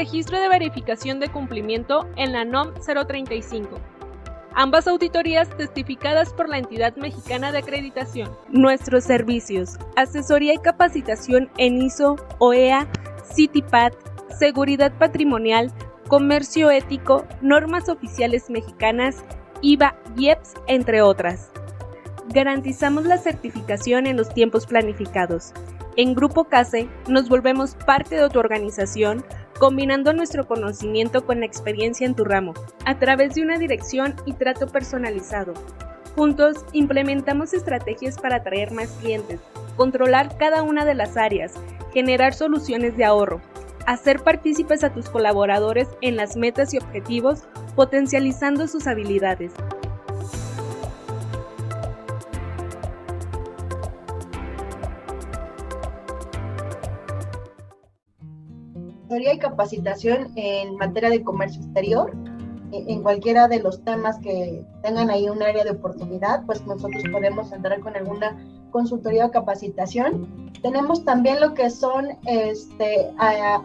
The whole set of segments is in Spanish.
registro de verificación de cumplimiento en la NOM 035. Ambas auditorías testificadas por la entidad mexicana de acreditación. Nuestros servicios: asesoría y capacitación en ISO, OEA, CITIPAT, seguridad patrimonial, comercio ético, normas oficiales mexicanas, IVA, IEPS, entre otras. Garantizamos la certificación en los tiempos planificados. En Grupo CASE nos volvemos parte de tu organización, combinando nuestro conocimiento con la experiencia en tu ramo, a través de una dirección y trato personalizado. Juntos implementamos estrategias para atraer más clientes, controlar cada una de las áreas, generar soluciones de ahorro, hacer partícipes a tus colaboradores en las metas y objetivos, potencializando sus habilidades. Asesoría y capacitación en materia de comercio exterior, en cualquiera de los temas que tengan ahí un área de oportunidad, pues nosotros podemos entrar con alguna consultoría o capacitación. Tenemos también lo que son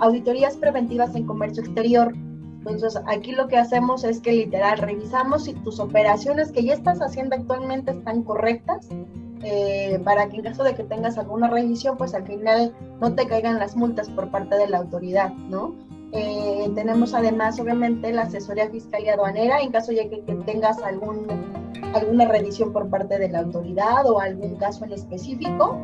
auditorías preventivas en comercio exterior. Entonces, aquí lo que hacemos es que literal revisamos si tus operaciones que ya estás haciendo actualmente están correctas, para que en caso de que tengas alguna revisión, pues al final no te caigan las multas por parte de la autoridad, ¿no? Tenemos además, obviamente, la asesoría fiscal y aduanera en caso de que tengas alguna revisión por parte de la autoridad o algún caso en específico.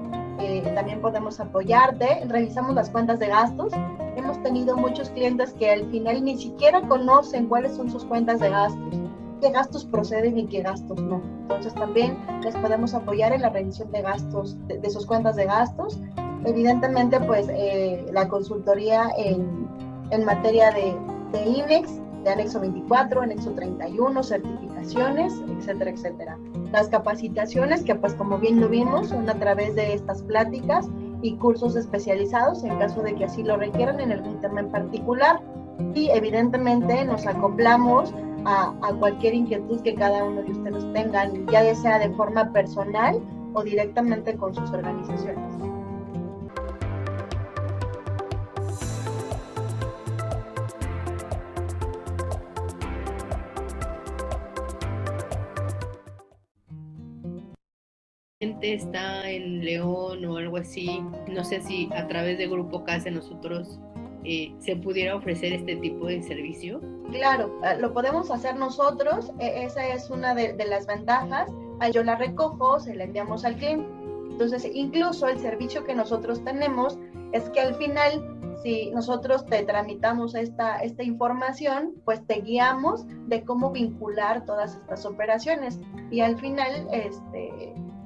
También podemos apoyarte. Revisamos las cuentas de gastos. Hemos tenido muchos clientes que al final ni siquiera conocen cuáles son sus cuentas de gastos, qué gastos proceden y qué gastos no. Entonces también les podemos apoyar en la revisión de gastos, de sus cuentas de gastos. Evidentemente, pues la consultoría en materia de IMEX, de anexo 24, anexo 31, certificaciones, etcétera, etcétera. Las capacitaciones, que pues como bien lo vimos, son a través de estas pláticas y cursos especializados en caso de que así lo requieran en algún tema en particular. Y evidentemente nos acoplamos a cualquier inquietud que cada uno de ustedes tengan, ya sea de forma personal o directamente con sus organizaciones. Está en León o algo así, no sé si a través de Grupo CASE nosotros se pudiera ofrecer este tipo de servicio. Claro, lo podemos hacer nosotros, esa es una de las ventajas. Yo la recojo, se la enviamos al cliente. Entonces, incluso el servicio que nosotros tenemos es que al final, si nosotros te tramitamos esta información, pues te guiamos de cómo vincular todas estas operaciones. Y al final,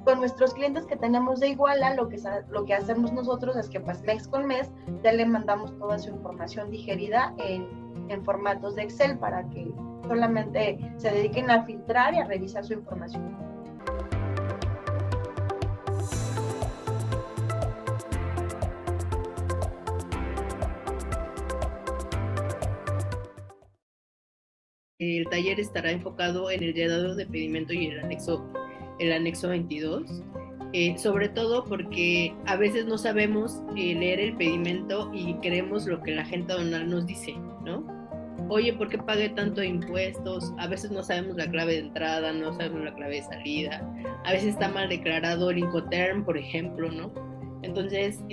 con nuestros clientes que tenemos de Iguala, lo que hacemos nosotros es que pues mes con mes ya le mandamos toda su información digerida en formatos de Excel para que solamente se dediquen a filtrar y a revisar su información. El taller estará enfocado en el llenado de pedimento y el anexo 22, sobre todo porque a veces no sabemos leer el pedimento y creemos lo que la agente aduanal nos dice, ¿no? Oye, ¿por qué pagué tanto de impuestos? A veces no sabemos la clave de entrada, no sabemos la clave de salida, a veces está mal declarado el Incoterm, por ejemplo, ¿no? Entonces,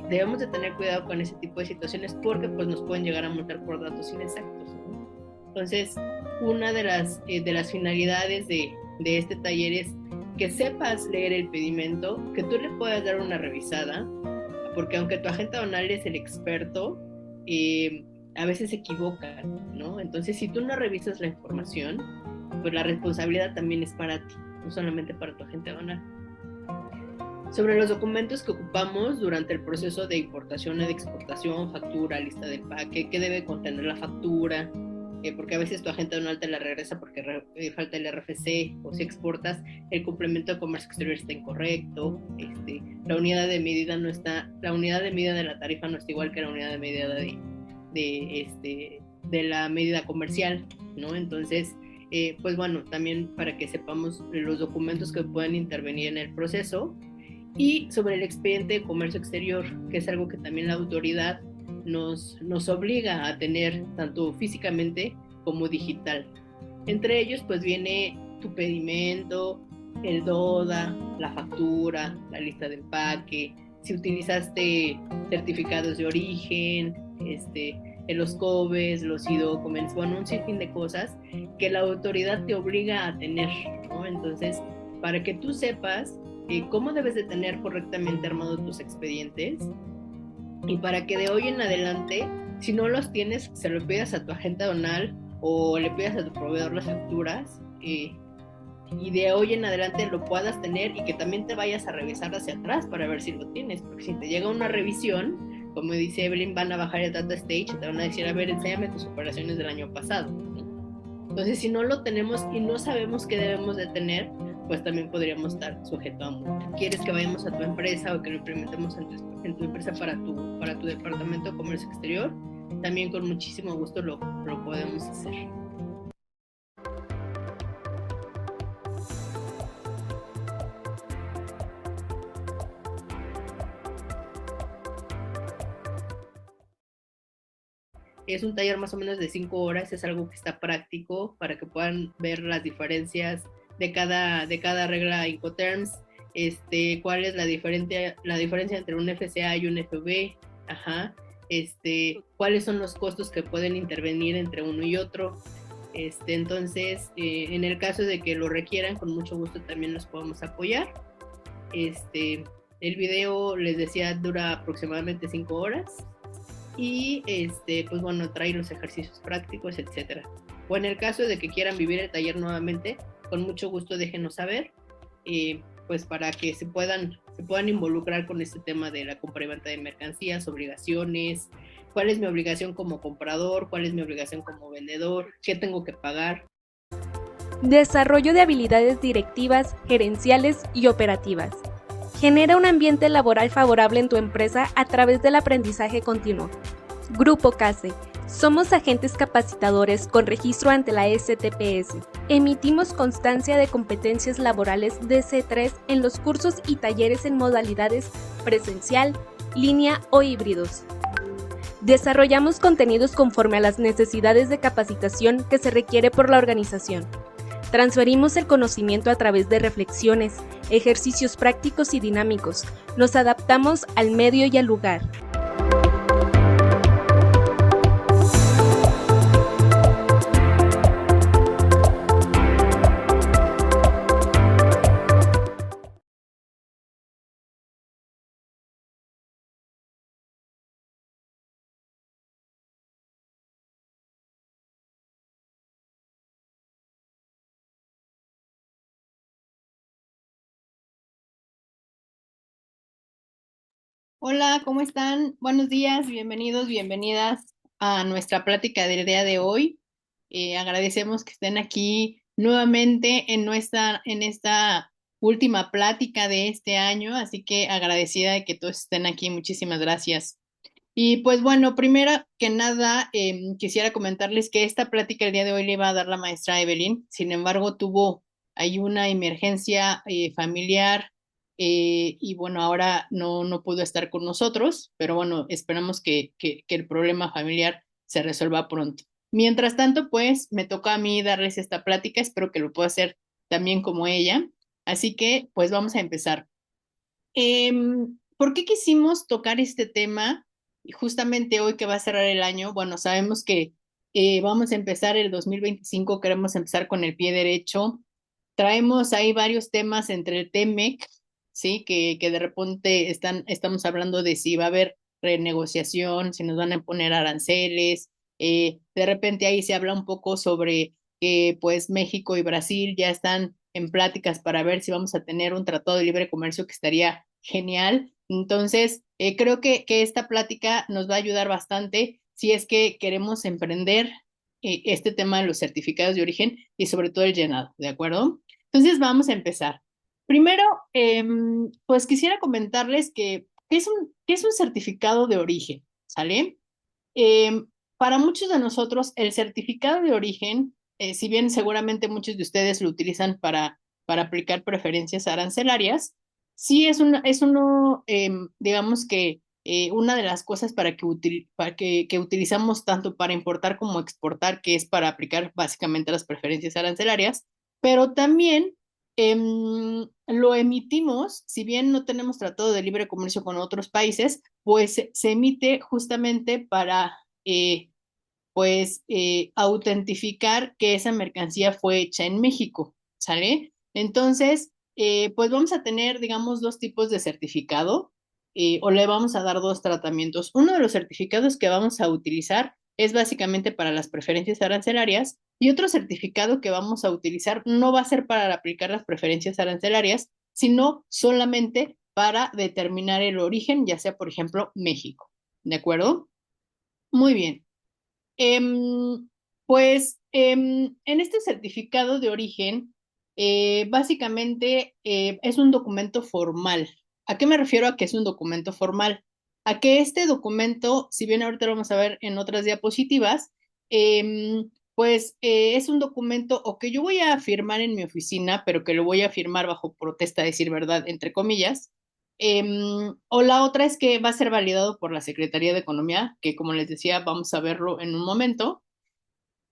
debemos de tener cuidado con ese tipo de situaciones porque pues nos pueden llegar a multar por datos inexactos, ¿no? Entonces, una de las finalidades de este taller es que sepas leer el pedimento, que tú le puedas dar una revisada, porque aunque tu agente aduanal es el experto, a veces se equivocan, ¿no? Entonces, si tú no revisas la información, pues la responsabilidad también es para ti, no solamente para tu agente aduanal. Sobre los documentos que ocupamos durante el proceso de importación o de exportación, factura, lista de empaque, qué debe contener la factura, porque a veces tu agente aduanal te la regresa porque falta el RFC, o si exportas el complemento de comercio exterior está incorrecto, la unidad de medida no está, la unidad de medida de la tarifa no está igual que la unidad de medida de la medida comercial, ¿no? Entonces, pues bueno, también para que sepamos los documentos que pueden intervenir en el proceso. Y sobre el expediente de comercio exterior, que es algo que también la autoridad nos obliga a tener tanto físicamente como digital. Entre ellos pues viene tu pedimento, el DODA, la factura, la lista de empaque, si utilizaste certificados de origen, los COBES, los e-documents, bueno, un sinfín de cosas que la autoridad te obliga a tener, ¿no? Entonces, para que tú sepas cómo debes de tener correctamente armados tus expedientes y para que de hoy en adelante, si no los tienes, se lo pidas a tu agente aduanal o le pidas a tu proveedor las facturas y de hoy en adelante lo puedas tener y que también te vayas a revisar hacia atrás para ver si lo tienes, porque si te llega una revisión, como dice Evelyn, van a bajar el data stage y te van a decir, a ver, enséñame tus operaciones del año pasado. Entonces, si no lo tenemos y no sabemos qué debemos de tener, pues también podríamos estar sujeto a multa. ¿Quieres que vayamos a tu empresa o que lo implementemos en tu empresa para tu departamento de comercio exterior? También con muchísimo gusto lo podemos hacer. Es un taller más o menos de 5 horas, es algo que está práctico para que puedan ver las diferencias de cada regla Incoterms, cuál es la diferencia entre un FCA y un FB, cuáles son los costos que pueden intervenir entre uno y otro. Entonces, en el caso de que lo requieran, con mucho gusto también los podemos apoyar. El video, les decía, dura aproximadamente 5 horas. Y pues bueno, trae los ejercicios prácticos, etcétera. O en el caso de que quieran vivir el taller nuevamente, con mucho gusto déjenos saber, pues para que se puedan involucrar con este tema de la compra y venta de mercancías, obligaciones, cuál es mi obligación como comprador, cuál es mi obligación como vendedor, qué tengo que pagar. Desarrollo de habilidades directivas, gerenciales y operativas. Genera un ambiente laboral favorable en tu empresa a través del aprendizaje continuo. Grupo CASE. Somos agentes capacitadores con registro ante la STPS. Emitimos constancia de competencias laborales de C3 en los cursos y talleres en modalidades presencial, línea o híbridos. Desarrollamos contenidos conforme a las necesidades de capacitación que se requiere por la organización. Transferimos el conocimiento a través de reflexiones, ejercicios prácticos y dinámicos. Nos adaptamos al medio y al lugar. Hola, ¿cómo están? Buenos días, bienvenidos, bienvenidas a nuestra plática del día de hoy. Agradecemos que estén aquí nuevamente en esta última plática de este año, así que agradecida de que todos estén aquí. Muchísimas gracias. Y pues bueno, primero que nada, quisiera comentarles que esta plática el día de hoy le iba a dar la maestra Evelyn, sin embargo tuvo ahí una emergencia familiar y bueno, ahora no pudo estar con nosotros, pero bueno, esperamos que el problema familiar se resuelva pronto. Mientras tanto, pues me toca a mí darles esta plática, espero que lo pueda hacer también como ella, así que pues vamos a empezar. ¿Por qué quisimos tocar este tema? Y justamente hoy que va a cerrar el año, bueno, sabemos que vamos a empezar el 2025, queremos empezar con el pie derecho. Traemos ahí varios temas entre el TEMEC, ¿sí? Que de repente estamos hablando de si va a haber renegociación, si nos van a poner aranceles. De repente ahí se habla un poco sobre que pues México y Brasil ya están en pláticas para ver si vamos a tener un tratado de libre comercio que estaría genial. Entonces, creo que esta plática nos va a ayudar bastante si es que queremos emprender este tema de los certificados de origen y sobre todo el llenado, ¿de acuerdo? Entonces, vamos a empezar. Primero, pues quisiera comentarles que ¿qué es un certificado de origen? ¿Sale? Para muchos de nosotros, el certificado de origen, si bien seguramente muchos de ustedes lo utilizan para aplicar preferencias arancelarias, sí es uno, digamos que una de las cosas que utilizamos tanto para importar como exportar, que es para aplicar básicamente las preferencias arancelarias, pero también lo emitimos, si bien no tenemos tratado de libre comercio con otros países, pues se emite justamente para autentificar que esa mercancía fue hecha en México, ¿sale? Entonces, pues vamos a tener, digamos, dos tipos de certificado, o le vamos a dar dos tratamientos. Uno de los certificados que vamos a utilizar es básicamente para las preferencias arancelarias, y otro certificado que vamos a utilizar no va a ser para aplicar las preferencias arancelarias, sino solamente para determinar el origen, ya sea, por ejemplo, México. ¿De acuerdo? Muy bien. En este certificado de origen, básicamente es un documento formal. ¿A qué me refiero a que es un documento formal? A que este documento, si bien ahorita lo vamos a ver en otras diapositivas, es un documento o que yo voy a firmar en mi oficina, pero que lo voy a firmar bajo protesta, a decir verdad, entre comillas. O la otra es que va a ser validado por la Secretaría de Economía, que como les decía, vamos a verlo en un momento.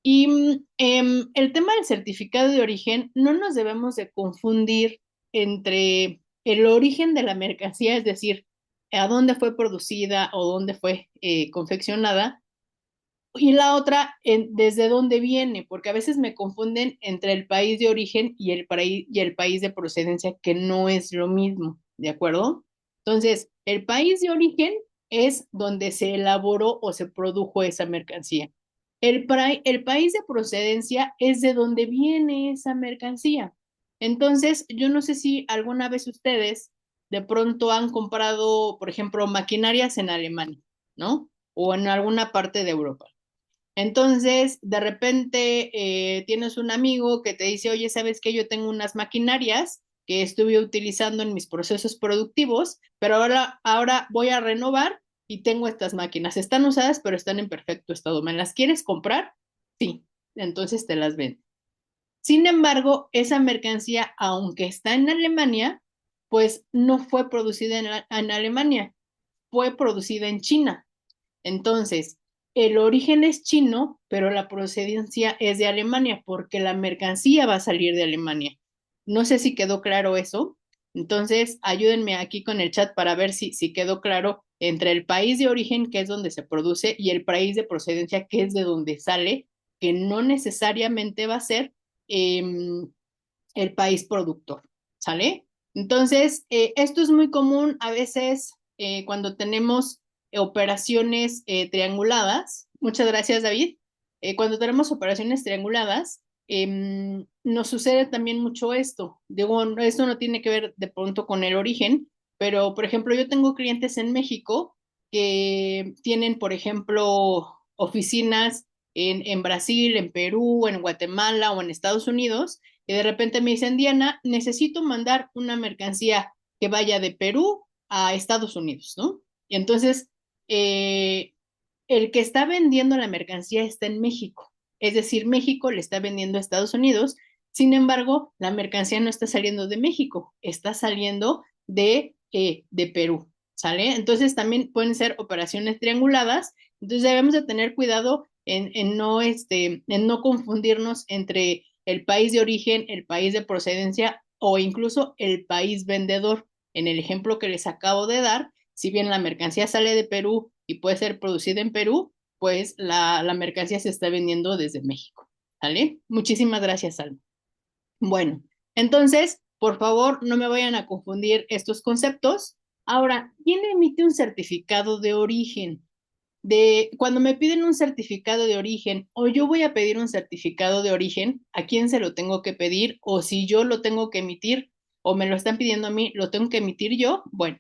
Y el tema del certificado de origen, no nos debemos de confundir entre el origen de la mercancía, es decir, a dónde fue producida o dónde fue confeccionada, y la otra, desde dónde viene, porque a veces me confunden entre el país de origen y el país de procedencia, que no es lo mismo, ¿de acuerdo? Entonces, el país de origen es donde se elaboró o se produjo esa mercancía. El país de procedencia es de donde viene esa mercancía. Entonces, yo no sé si alguna vez ustedes de pronto han comprado, por ejemplo, maquinarias en Alemania, ¿no? O en alguna parte de Europa. Entonces, de repente tienes un amigo que te dice, oye, ¿sabes qué? Yo tengo unas maquinarias que estuve utilizando en mis procesos productivos, pero ahora voy a renovar y tengo estas máquinas. Están usadas, pero están en perfecto estado. ¿Me las quieres comprar? Sí, entonces te las vendo. Sin embargo, esa mercancía, aunque está en Alemania, pues no fue producida en Alemania, fue producida en China. Entonces, el origen es chino, pero la procedencia es de Alemania, porque la mercancía va a salir de Alemania. No sé si quedó claro eso. Entonces, ayúdenme aquí con el chat para ver si quedó claro entre el país de origen, que es donde se produce, y el país de procedencia, que es de donde sale, que no necesariamente va a ser el país productor. ¿Sale? Entonces, esto es muy común a veces cuando tenemos operaciones trianguladas. Muchas gracias, David. Cuando tenemos operaciones trianguladas, nos sucede también mucho esto. Digo, esto no tiene que ver de pronto con el origen, pero por ejemplo, yo tengo clientes en México que tienen, por ejemplo, oficinas en Brasil, en Perú, en Guatemala o en Estados Unidos, y de repente me dicen, Diana, necesito mandar una mercancía que vaya de Perú a Estados Unidos, ¿no? Y entonces, el que está vendiendo la mercancía está en México, es decir, México le está vendiendo a Estados Unidos. Sin embargo, la mercancía no está saliendo de México, está saliendo de Perú, ¿sale? Entonces también pueden ser operaciones trianguladas, entonces debemos de tener cuidado en no confundirnos entre el país de origen, el país de procedencia o incluso el país vendedor. En el ejemplo que les acabo de dar, si bien la mercancía sale de Perú y puede ser producida en Perú, pues la mercancía se está vendiendo desde México. ¿Sale? Muchísimas gracias, Alma. Bueno, entonces, por favor, no me vayan a confundir estos conceptos. Ahora, ¿quién emite un certificado de origen? Cuando me piden un certificado de origen o yo voy a pedir un certificado de origen, ¿a quién se lo tengo que pedir? O si yo lo tengo que emitir o me lo están pidiendo a mí, ¿lo tengo que emitir yo? Bueno,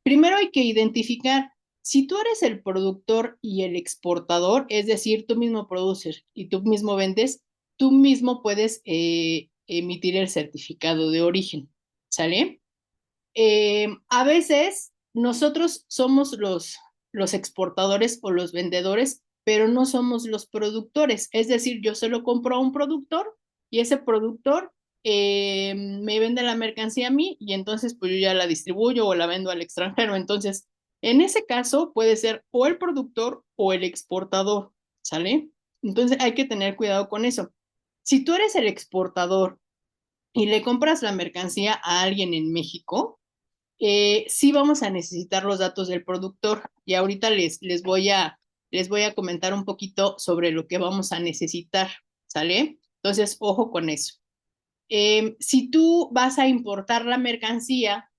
primero hay que identificar si tú eres el productor y el exportador, es decir, tú mismo produces y tú mismo vendes, tú mismo puedes emitir el certificado de origen, ¿sale? A veces nosotros somos los exportadores o los vendedores, pero no somos los productores. Es decir, yo se lo compro a un productor y ese productor me vende la mercancía a mí y entonces pues yo ya la distribuyo o la vendo al extranjero. Entonces, En ese caso puede ser o el productor o el exportador, ¿sale? Entonces hay que tener cuidado con eso. Si tú eres el exportador y le compras la mercancía a alguien en México, sí vamos a necesitar los datos del productor y ahorita les voy a comentar un poquito sobre lo que vamos a necesitar, ¿sale? Entonces, ojo con eso. Si tú vas a importar la mercancía,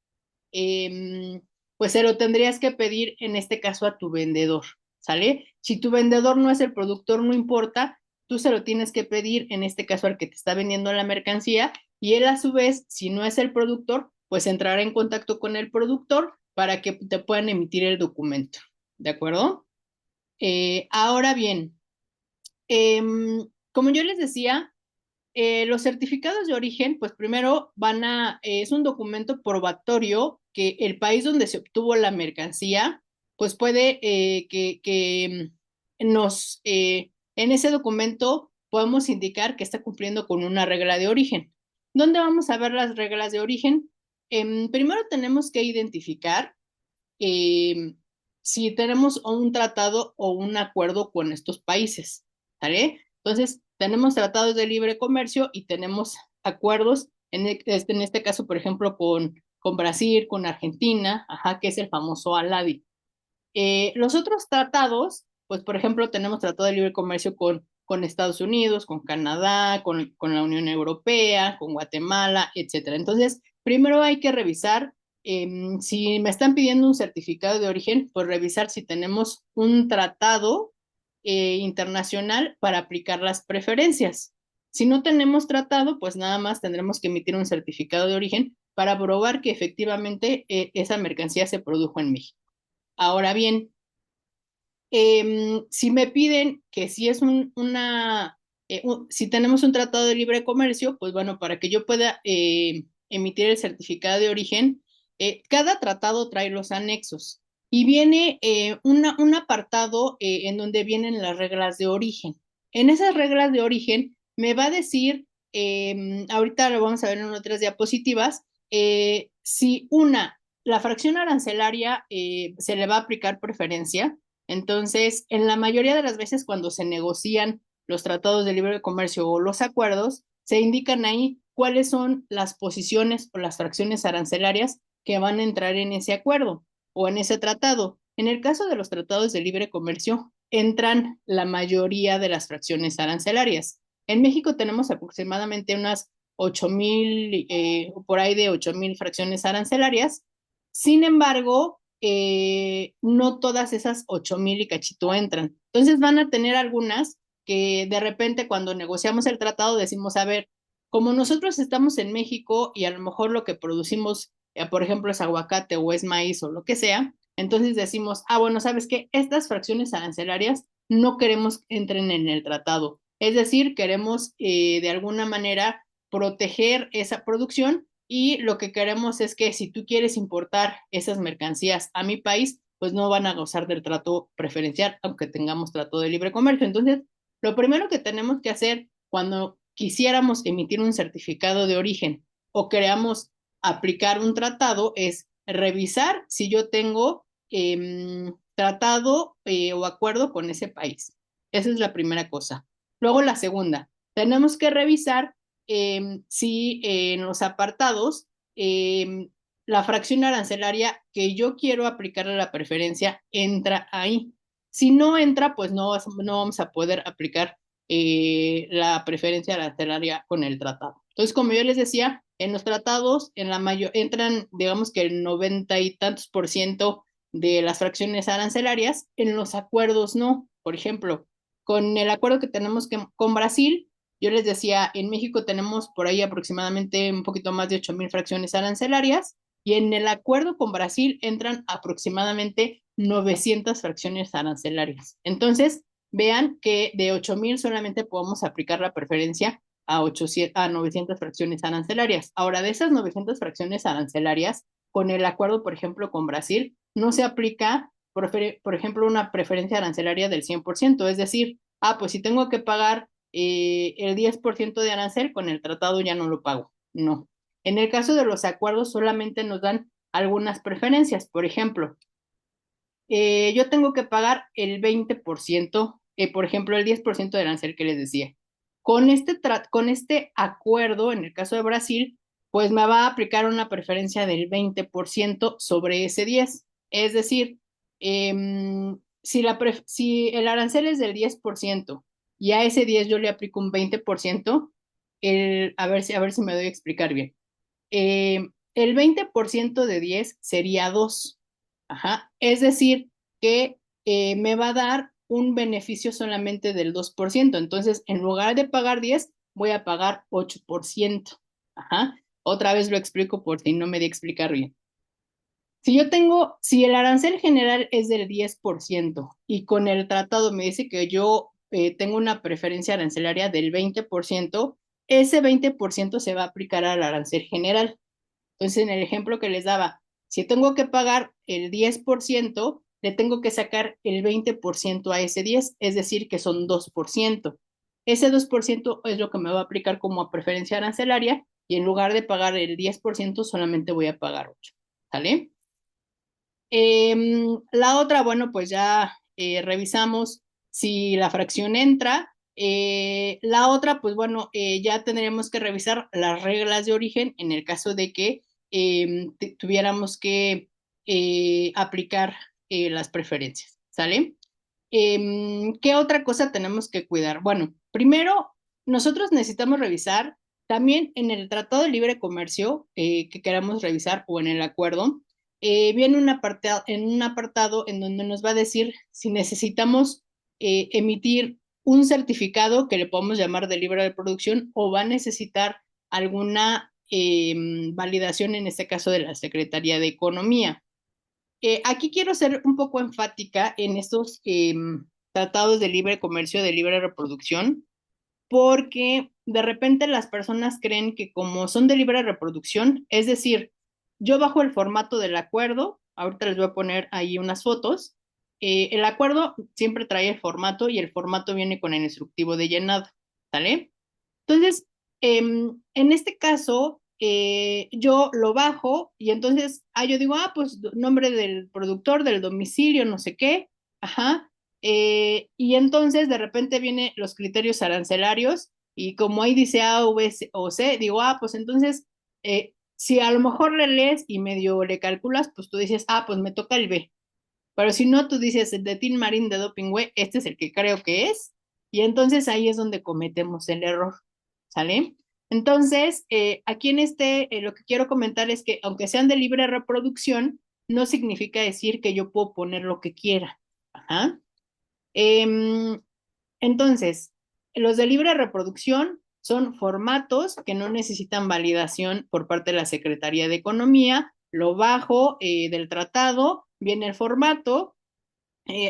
pues se lo tendrías que pedir en este caso a tu vendedor, ¿sale? Si tu vendedor no es el productor, no importa, tú se lo tienes que pedir en este caso al que te está vendiendo la mercancía y él a su vez, si no es el productor, pues entrará en contacto con el productor para que te puedan emitir el documento, ¿de acuerdo? Ahora bien, como yo les decía, los certificados de origen, pues primero es un documento probatorio que el país donde se obtuvo la mercancía, pues puede en ese documento podemos indicar que está cumpliendo con una regla de origen. ¿Dónde vamos a ver las reglas de origen? Primero tenemos que identificar eh, si tenemos un tratado o un acuerdo con estos países, ¿vale? Entonces, tenemos tratados de libre comercio y tenemos acuerdos, en este caso, por ejemplo, con Brasil, con Argentina, ajá, que es el famoso ALADI. Los otros tratados, pues, por ejemplo, tenemos tratado de libre comercio con Estados Unidos, con Canadá, con la Unión Europea, con Guatemala, etcétera. Entonces, primero hay que revisar si me están pidiendo un certificado de origen, pues revisar si tenemos un tratado internacional para aplicar las preferencias. Si no tenemos tratado, pues nada más tendremos que emitir un certificado de origen para probar que efectivamente esa mercancía se produjo en México. Ahora bien, si me piden que si es si tenemos un tratado de libre comercio, pues bueno, para que yo pueda emitir el certificado de origen, cada tratado trae los anexos y viene un apartado en donde vienen las reglas de origen. En esas reglas de origen me va a decir, ahorita lo vamos a ver en otras diapositivas, si la fracción arancelaria se le va a aplicar preferencia. Entonces, en la mayoría de las veces cuando se negocian los tratados de libre comercio o los acuerdos, se indican ahí cuáles son las posiciones o las fracciones arancelarias que van a entrar en ese acuerdo o en ese tratado. En el caso de los tratados de libre comercio, entran la mayoría de las fracciones arancelarias. En México tenemos aproximadamente unas 8,000, por ahí de 8,000 fracciones arancelarias. Sin embargo, no todas esas 8,000 y cachito entran. Entonces van a tener algunas que de repente cuando negociamos el tratado decimos, a ver, como nosotros estamos en México y a lo mejor lo que producimos, por ejemplo, es aguacate o es maíz o lo que sea, entonces decimos, bueno, ¿sabes qué? Estas fracciones arancelarias no queremos que entren en el tratado. Es decir, queremos de alguna manera proteger esa producción y lo que queremos es que si tú quieres importar esas mercancías a mi país, pues no van a gozar del trato preferencial, aunque tengamos trato de libre comercio. Entonces, lo primero que tenemos que hacer cuando quisiéramos emitir un certificado de origen o queramos aplicar un tratado es revisar si yo tengo tratado o acuerdo con ese país. Esa es la primera cosa. Luego la segunda, tenemos que revisar si en los apartados la fracción arancelaria que yo quiero aplicarle la preferencia entra ahí. Si no entra, pues no vamos a poder aplicar la preferencia arancelaria con el tratado. Entonces, como yo les decía, en los tratados entran, digamos que el 90 y tantos por ciento de las fracciones arancelarias, en los acuerdos no. Por ejemplo, con el acuerdo que tenemos con Brasil, yo les decía, en México tenemos por ahí aproximadamente un poquito más de 8,000 fracciones arancelarias y en el acuerdo con Brasil entran aproximadamente 900 fracciones arancelarias. Entonces, vean que de 8,000 solamente podemos aplicar la preferencia a 900 fracciones arancelarias. Ahora, de esas 900 fracciones arancelarias, con el acuerdo, por ejemplo, con Brasil, no se aplica, por ejemplo, una preferencia arancelaria del 100%, es decir, pues si tengo que pagar el 10% de arancel, con el tratado ya no lo pago. No. En el caso de los acuerdos solamente nos dan algunas preferencias. Por ejemplo, yo tengo que pagar el 20%, por ejemplo, el 10% del arancel que les decía. Con este acuerdo, en el caso de Brasil, pues me va a aplicar una preferencia del 20% sobre ese 10%. Es decir, si el arancel es del 10% y a ese 10 yo le aplico un 20%, a ver si me doy a explicar bien. El 20% de 10 sería 2. Ajá. Es decir, que me va a dar un beneficio solamente del 2%. Entonces, en lugar de pagar 10, voy a pagar 8%. Ajá. Otra vez lo explico por si no me di a explicar bien. Si el arancel general es del 10% y con el tratado me dice que yo tengo una preferencia arancelaria del 20%, ese 20% se va a aplicar al arancel general. Entonces, en el ejemplo que les daba, si tengo que pagar el 10%, le tengo que sacar el 20% a ese 10, es decir, que son 2%. Ese 2% es lo que me va a aplicar como preferencia arancelaria y en lugar de pagar el 10%, solamente voy a pagar 8. ¿Sale? La otra, bueno, pues ya revisamos si la fracción entra. La otra, pues bueno, ya tendremos que revisar las reglas de origen en el caso de que tuviéramos que aplicar las preferencias, ¿sale? ¿Qué otra cosa tenemos que cuidar? Bueno, primero, nosotros necesitamos revisar también en el Tratado de Libre Comercio que queramos revisar o en el acuerdo, viene en un apartado en donde nos va a decir si necesitamos emitir un certificado que le podemos llamar de libre de producción o va a necesitar alguna validación, en este caso de la Secretaría de Economía. Aquí quiero ser un poco enfática en estos tratados de libre comercio, de libre reproducción, porque de repente las personas creen que como son de libre reproducción, es decir, yo bajo el formato del acuerdo, ahorita les voy a poner ahí unas fotos, el acuerdo siempre trae el formato y el formato viene con el instructivo de llenado, ¿sale? Entonces, en este caso, yo lo bajo y entonces, yo digo, pues nombre del productor, del domicilio, no sé qué, ajá, y entonces de repente vienen los criterios arancelarios y como ahí dice A, V o C, digo, pues entonces, si a lo mejor le lees y medio le calculas, pues tú dices, pues me toca el B. Pero si no, tú dices, el de Tin Marín de Dopingüe, este es el que creo que es, y entonces ahí es donde cometemos el error, ¿sale? Entonces, aquí en lo que quiero comentar es que aunque sean de libre reproducción, no significa decir que yo puedo poner lo que quiera. Ajá. Entonces, los de libre reproducción son formatos que no necesitan validación por parte de la Secretaría de Economía. Lo bajo del tratado, viene el formato,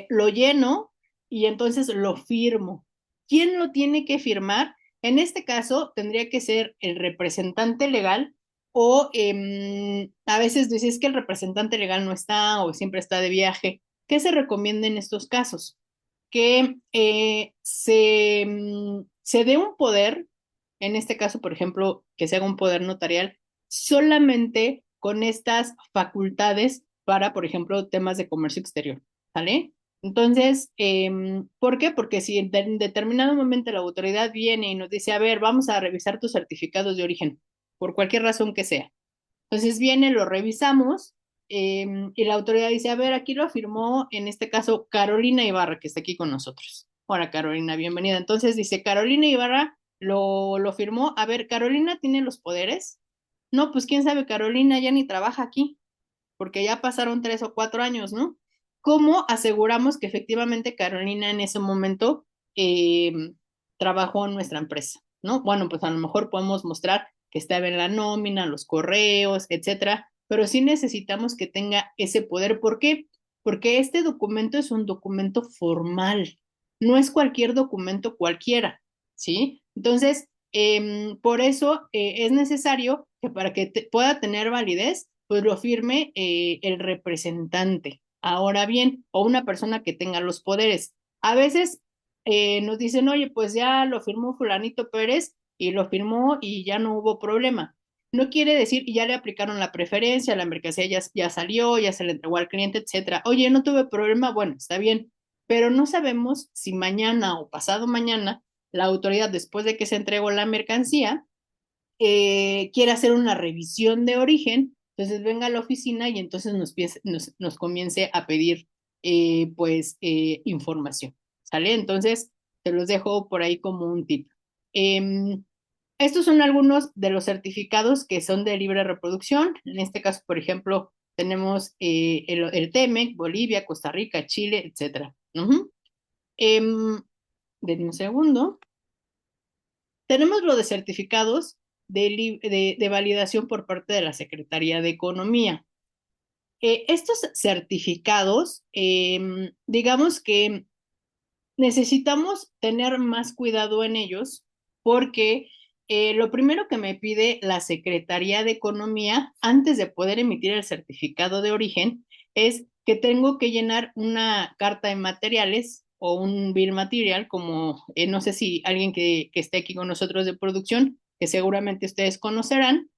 lo lleno y entonces lo firmo. ¿Quién lo tiene que firmar? En este caso, tendría que ser el representante legal o a veces dices que el representante legal no está o siempre está de viaje. ¿Qué se recomienda en estos casos? Que se dé un poder, en este caso, por ejemplo, que se haga un poder notarial solamente con estas facultades para, por ejemplo, temas de comercio exterior, ¿sale? Entonces, ¿por qué? Porque si en determinado momento la autoridad viene y nos dice, a ver, vamos a revisar tus certificados de origen, por cualquier razón que sea. Entonces viene, lo revisamos y la autoridad dice, a ver, aquí lo firmó, en este caso, Carolina Ibarra, que está aquí con nosotros. Hola, Carolina, bienvenida. Entonces dice, Carolina Ibarra lo firmó. A ver, ¿Carolina tiene los poderes? No, pues quién sabe, Carolina ya ni trabaja aquí, porque ya pasaron 3 o 4 años, ¿no? ¿Cómo aseguramos que efectivamente Carolina en ese momento trabajó en nuestra empresa, ¿no? Bueno, pues a lo mejor podemos mostrar que estaba en la nómina, los correos, etcétera, pero sí necesitamos que tenga ese poder. ¿Por qué? Porque este documento es un documento formal, no es cualquier documento cualquiera, ¿sí? Entonces, por eso es necesario que para que pueda tener validez, pues lo firme el representante. Ahora bien, o una persona que tenga los poderes. A veces nos dicen, oye, pues ya lo firmó fulanito Pérez y lo firmó y ya no hubo problema. no quiere decir, y ya le aplicaron la preferencia, la mercancía ya salió, ya se le entregó al cliente, etcétera. Oye, no tuve problema, bueno, está bien, pero no sabemos si mañana o pasado mañana la autoridad, después de que se entregó la mercancía, quiere hacer una revisión de origen, entonces venga a la oficina y entonces nos comience a pedir información, ¿sale? Entonces, te los dejo por ahí como un tip. Estos son algunos de los certificados que son de libre reproducción. En este caso, por ejemplo, tenemos el TEMEC, Bolivia, Costa Rica, Chile, etcétera. Denme un segundo. Tenemos lo de certificados de validación por parte de la Secretaría de Economía. Estos certificados, digamos que necesitamos tener más cuidado en ellos porque lo primero que me pide la Secretaría de Economía antes de poder emitir el certificado de origen es que tengo que llenar una carta de materiales o un bill material, como no sé si alguien que esté aquí con nosotros de producción, que seguramente ustedes conocerán.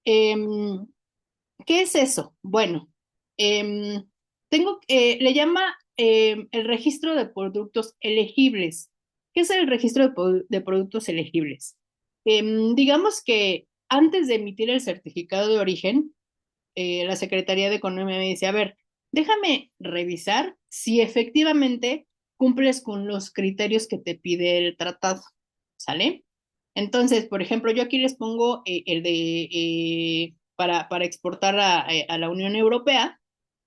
¿Qué es eso? Bueno, em, le llama el registro de productos elegibles. ¿Qué es el registro de productos elegibles? Digamos que antes de emitir el certificado de origen, la Secretaría de Economía me dice, a ver, déjame revisar si efectivamente cumples con los criterios que te pide el tratado, ¿sale? Entonces, por ejemplo, yo aquí les pongo el de para exportar a la Unión Europea,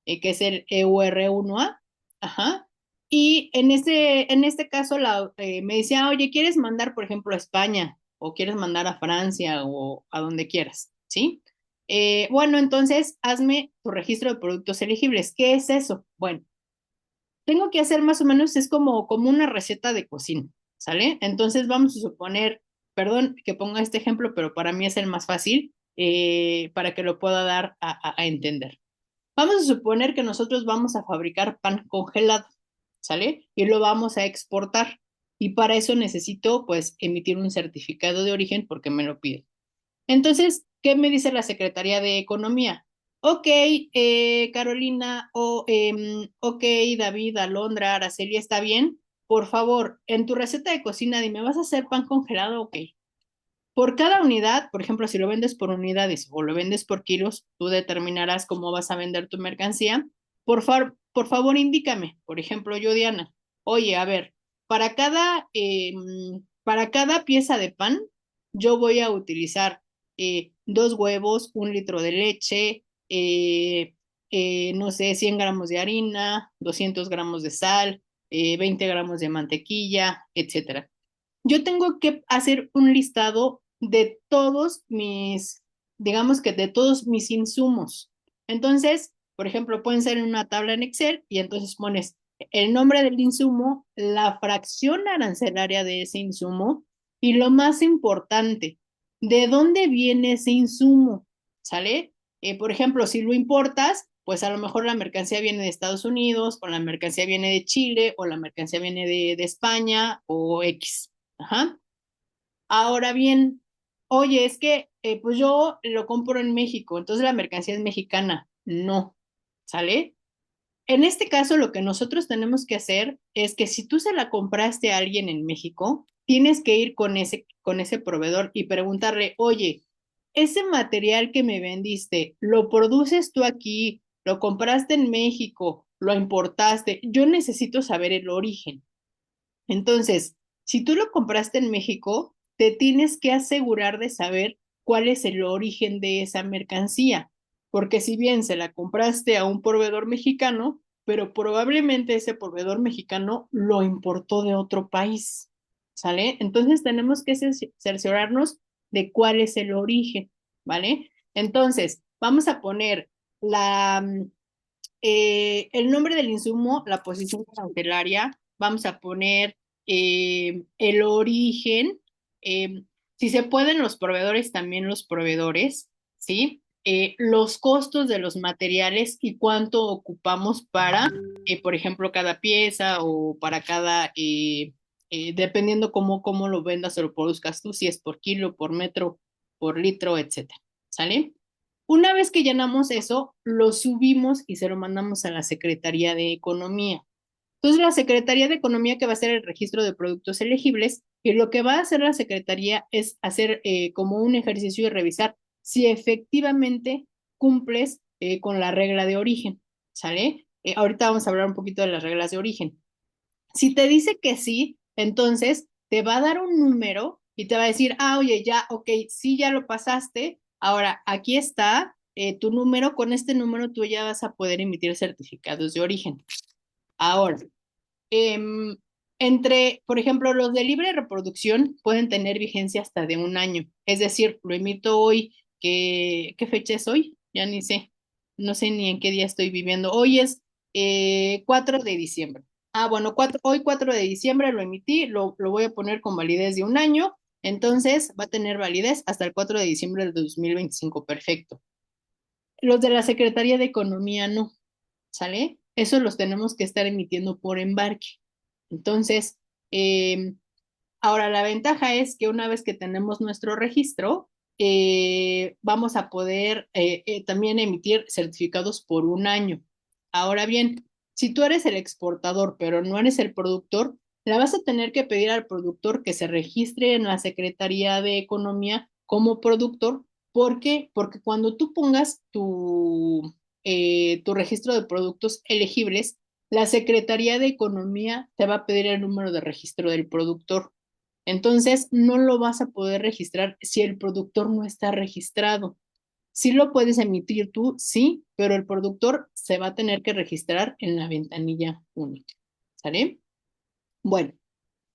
que es el EUR1A, ajá. Y en este caso me decía, oye, ¿quieres mandar, por ejemplo, a España o quieres mandar a Francia o a donde quieras? ¿Sí? Bueno, entonces hazme tu registro de productos elegibles. ¿Qué es eso? Bueno, tengo que hacer más o menos, es como una receta de cocina, ¿sale? Entonces vamos a suponer, perdón que ponga este ejemplo, pero para mí es el más fácil para que lo pueda dar a entender. Vamos a suponer que nosotros vamos a fabricar pan congelado, ¿sale? Y lo vamos a exportar. Y para eso necesito, pues, emitir un certificado de origen porque me lo piden. Entonces, ¿qué me dice la Secretaría de Economía? Ok, Carolina, ok, David, Alondra, Araceli, ¿está bien? Por favor, en tu receta de cocina dime, ¿vas a hacer pan congelado? Ok. Por cada unidad, por ejemplo, si lo vendes por unidades o lo vendes por kilos, tú determinarás cómo vas a vender tu mercancía. Por favor, indícame. Por ejemplo, yo, Diana, oye, a ver, para cada pieza de pan, yo voy a utilizar 2 huevos, 1 litro de leche, no sé, 100 gramos de harina, 200 gramos de sal, 20 gramos de mantequilla, etcétera. Yo tengo que hacer un listado de todos digamos que de todos mis insumos. Entonces, por ejemplo, pueden ser en una tabla en Excel y entonces pones el nombre del insumo, la fracción arancelaria de ese insumo y lo más importante, ¿de dónde viene ese insumo? ¿Sale? Por ejemplo, si lo importas, pues a lo mejor la mercancía viene de Estados Unidos, o la mercancía viene de Chile, o la mercancía viene de España, o X. Ajá. Ahora bien, oye, es que pues yo lo compro en México, entonces la mercancía es mexicana. No, ¿sale? En este caso, lo que nosotros tenemos que hacer es que si tú se la compraste a alguien en México, tienes que ir con ese proveedor y preguntarle, oye, ese material que me vendiste, ¿lo produces tú aquí? ¿Lo compraste en México? ¿Lo importaste? Yo necesito saber el origen. Entonces, si tú lo compraste en México, te tienes que asegurar de saber cuál es el origen de esa mercancía, porque si bien se la compraste a un proveedor mexicano, pero probablemente ese proveedor mexicano lo importó de otro país, ¿sale? Entonces tenemos que cerciorarnos de cuál es el origen, ¿vale? Entonces, vamos a poner el nombre del insumo, la posición cautelaria, vamos a poner el origen, eh, si se pueden los proveedores, también los proveedores, ¿sí? Los costos de los materiales y cuánto ocupamos para, por ejemplo, cada pieza o para cada, dependiendo cómo lo vendas o lo produzcas tú, si es por kilo, por metro, por litro, etcétera. ¿sale? Una vez que llenamos eso, lo subimos y se lo mandamos a la Secretaría de Economía. Entonces, la Secretaría de Economía que va a hacer el registro de productos elegibles, y lo que va a hacer la Secretaría es hacer como un ejercicio y revisar si efectivamente cumples con la regla de origen, ¿sale? Ahorita vamos a hablar un poquito de las reglas de origen. Si te dice que sí, entonces te va a dar un número y te va a decir, oye, ya, ok, sí, ya lo pasaste, ahora aquí está tu número, con este número tú ya vas a poder emitir certificados de origen. Ahora, em, por ejemplo, los de libre reproducción pueden tener vigencia hasta de 1 año. Es decir, lo emito hoy, ¿qué fecha es hoy? Ya ni sé, no sé ni en qué día estoy viviendo. Hoy es 4 de diciembre. Bueno, hoy 4 de diciembre lo emití, lo voy a poner con validez de 1 año, entonces va a tener validez hasta el 4 de diciembre del 2025. Perfecto. Los de la Secretaría de Economía no, ¿sale? Eso los tenemos que estar emitiendo por embarque. Entonces, ahora la ventaja es que una vez que tenemos nuestro registro, vamos a poder también emitir certificados por 1 año. Ahora bien, si tú eres el exportador, pero no eres el productor, la vas a tener que pedir al productor que se registre en la Secretaría de Economía como productor. ¿Por qué? Porque cuando tú pongas tu registro de productos elegibles, la Secretaría de Economía te va a pedir el número de registro del productor. Entonces, no lo vas a poder registrar si el productor no está registrado. Sí lo puedes emitir tú, sí, pero el productor se va a tener que registrar en la ventanilla única. ¿Sale? Bueno,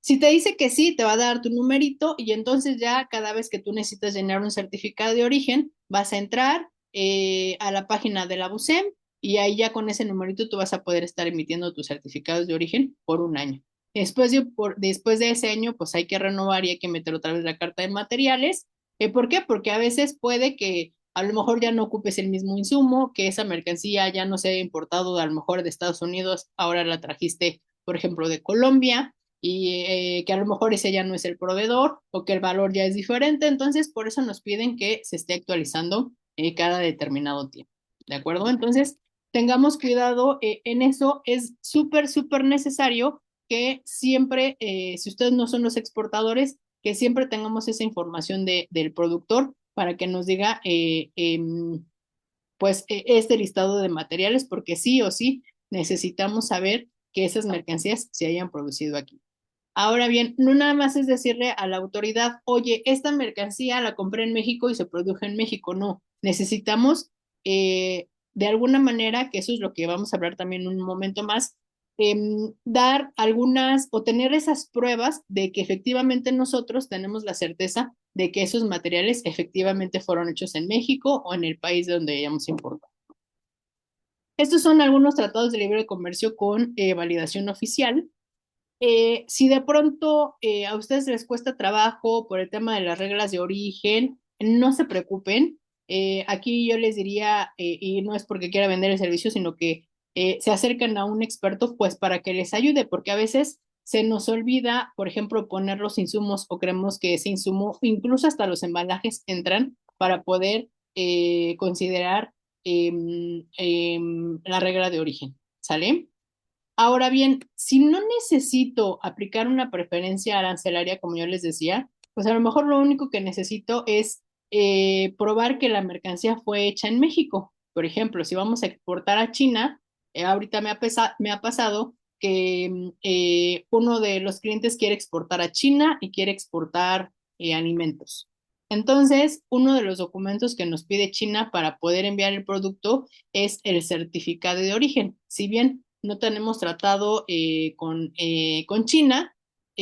si te dice que sí, te va a dar tu numerito y entonces ya cada vez que tú necesitas llenar un certificado de origen, vas a entrar a la página de la BUSEM y ahí ya con ese numerito tú vas a poder estar emitiendo tus certificados de origen por 1 año. Después de ese año, pues hay que renovar y hay que meter otra vez la carta de materiales. ¿Por qué? Porque a veces puede que a lo mejor ya no ocupes el mismo insumo, que esa mercancía ya no se haya importado a lo mejor de Estados Unidos, ahora la trajiste, por ejemplo, de Colombia y que a lo mejor ese ya no es el proveedor o que el valor ya es diferente. Entonces, por eso nos piden que se esté actualizando cada determinado tiempo. ¿De acuerdo? Entonces, tengamos cuidado en eso. Es súper, súper necesario que siempre, si ustedes no son los exportadores, que siempre tengamos esa información del productor para que nos diga, pues, este listado de materiales, porque sí o sí necesitamos saber que esas mercancías se hayan producido aquí. Ahora bien, no nada más es decirle a la autoridad, oye, esta mercancía la compré en México y se produjo en México. No, necesitamos de alguna manera, que eso es lo que vamos a hablar también en un momento más, dar algunas o tener esas pruebas de que efectivamente nosotros tenemos la certeza de que esos materiales efectivamente fueron hechos en México o en el país de donde hayamos importado. Estos son algunos tratados de libre comercio con validación oficial. Si de pronto a ustedes les cuesta trabajo por el tema de las reglas de origen, no se preocupen. Aquí yo les diría, y no es porque quiera vender el servicio, sino que se acercan a un experto pues para que les ayude, porque a veces se nos olvida, por ejemplo, poner los insumos o creemos que ese insumo, incluso hasta los embalajes entran para poder considerar la regla de origen. ¿Sale? Ahora bien, si no necesito aplicar una preferencia arancelaria, como yo les decía, pues a lo mejor lo único que necesito es probar que la mercancía fue hecha en México. Por ejemplo, si vamos a exportar a China, ahorita me ha pasado que uno de los clientes quiere exportar a China y quiere exportar alimentos. Entonces, uno de los documentos que nos pide China para poder enviar el producto es el certificado de origen. Si bien no tenemos tratado con China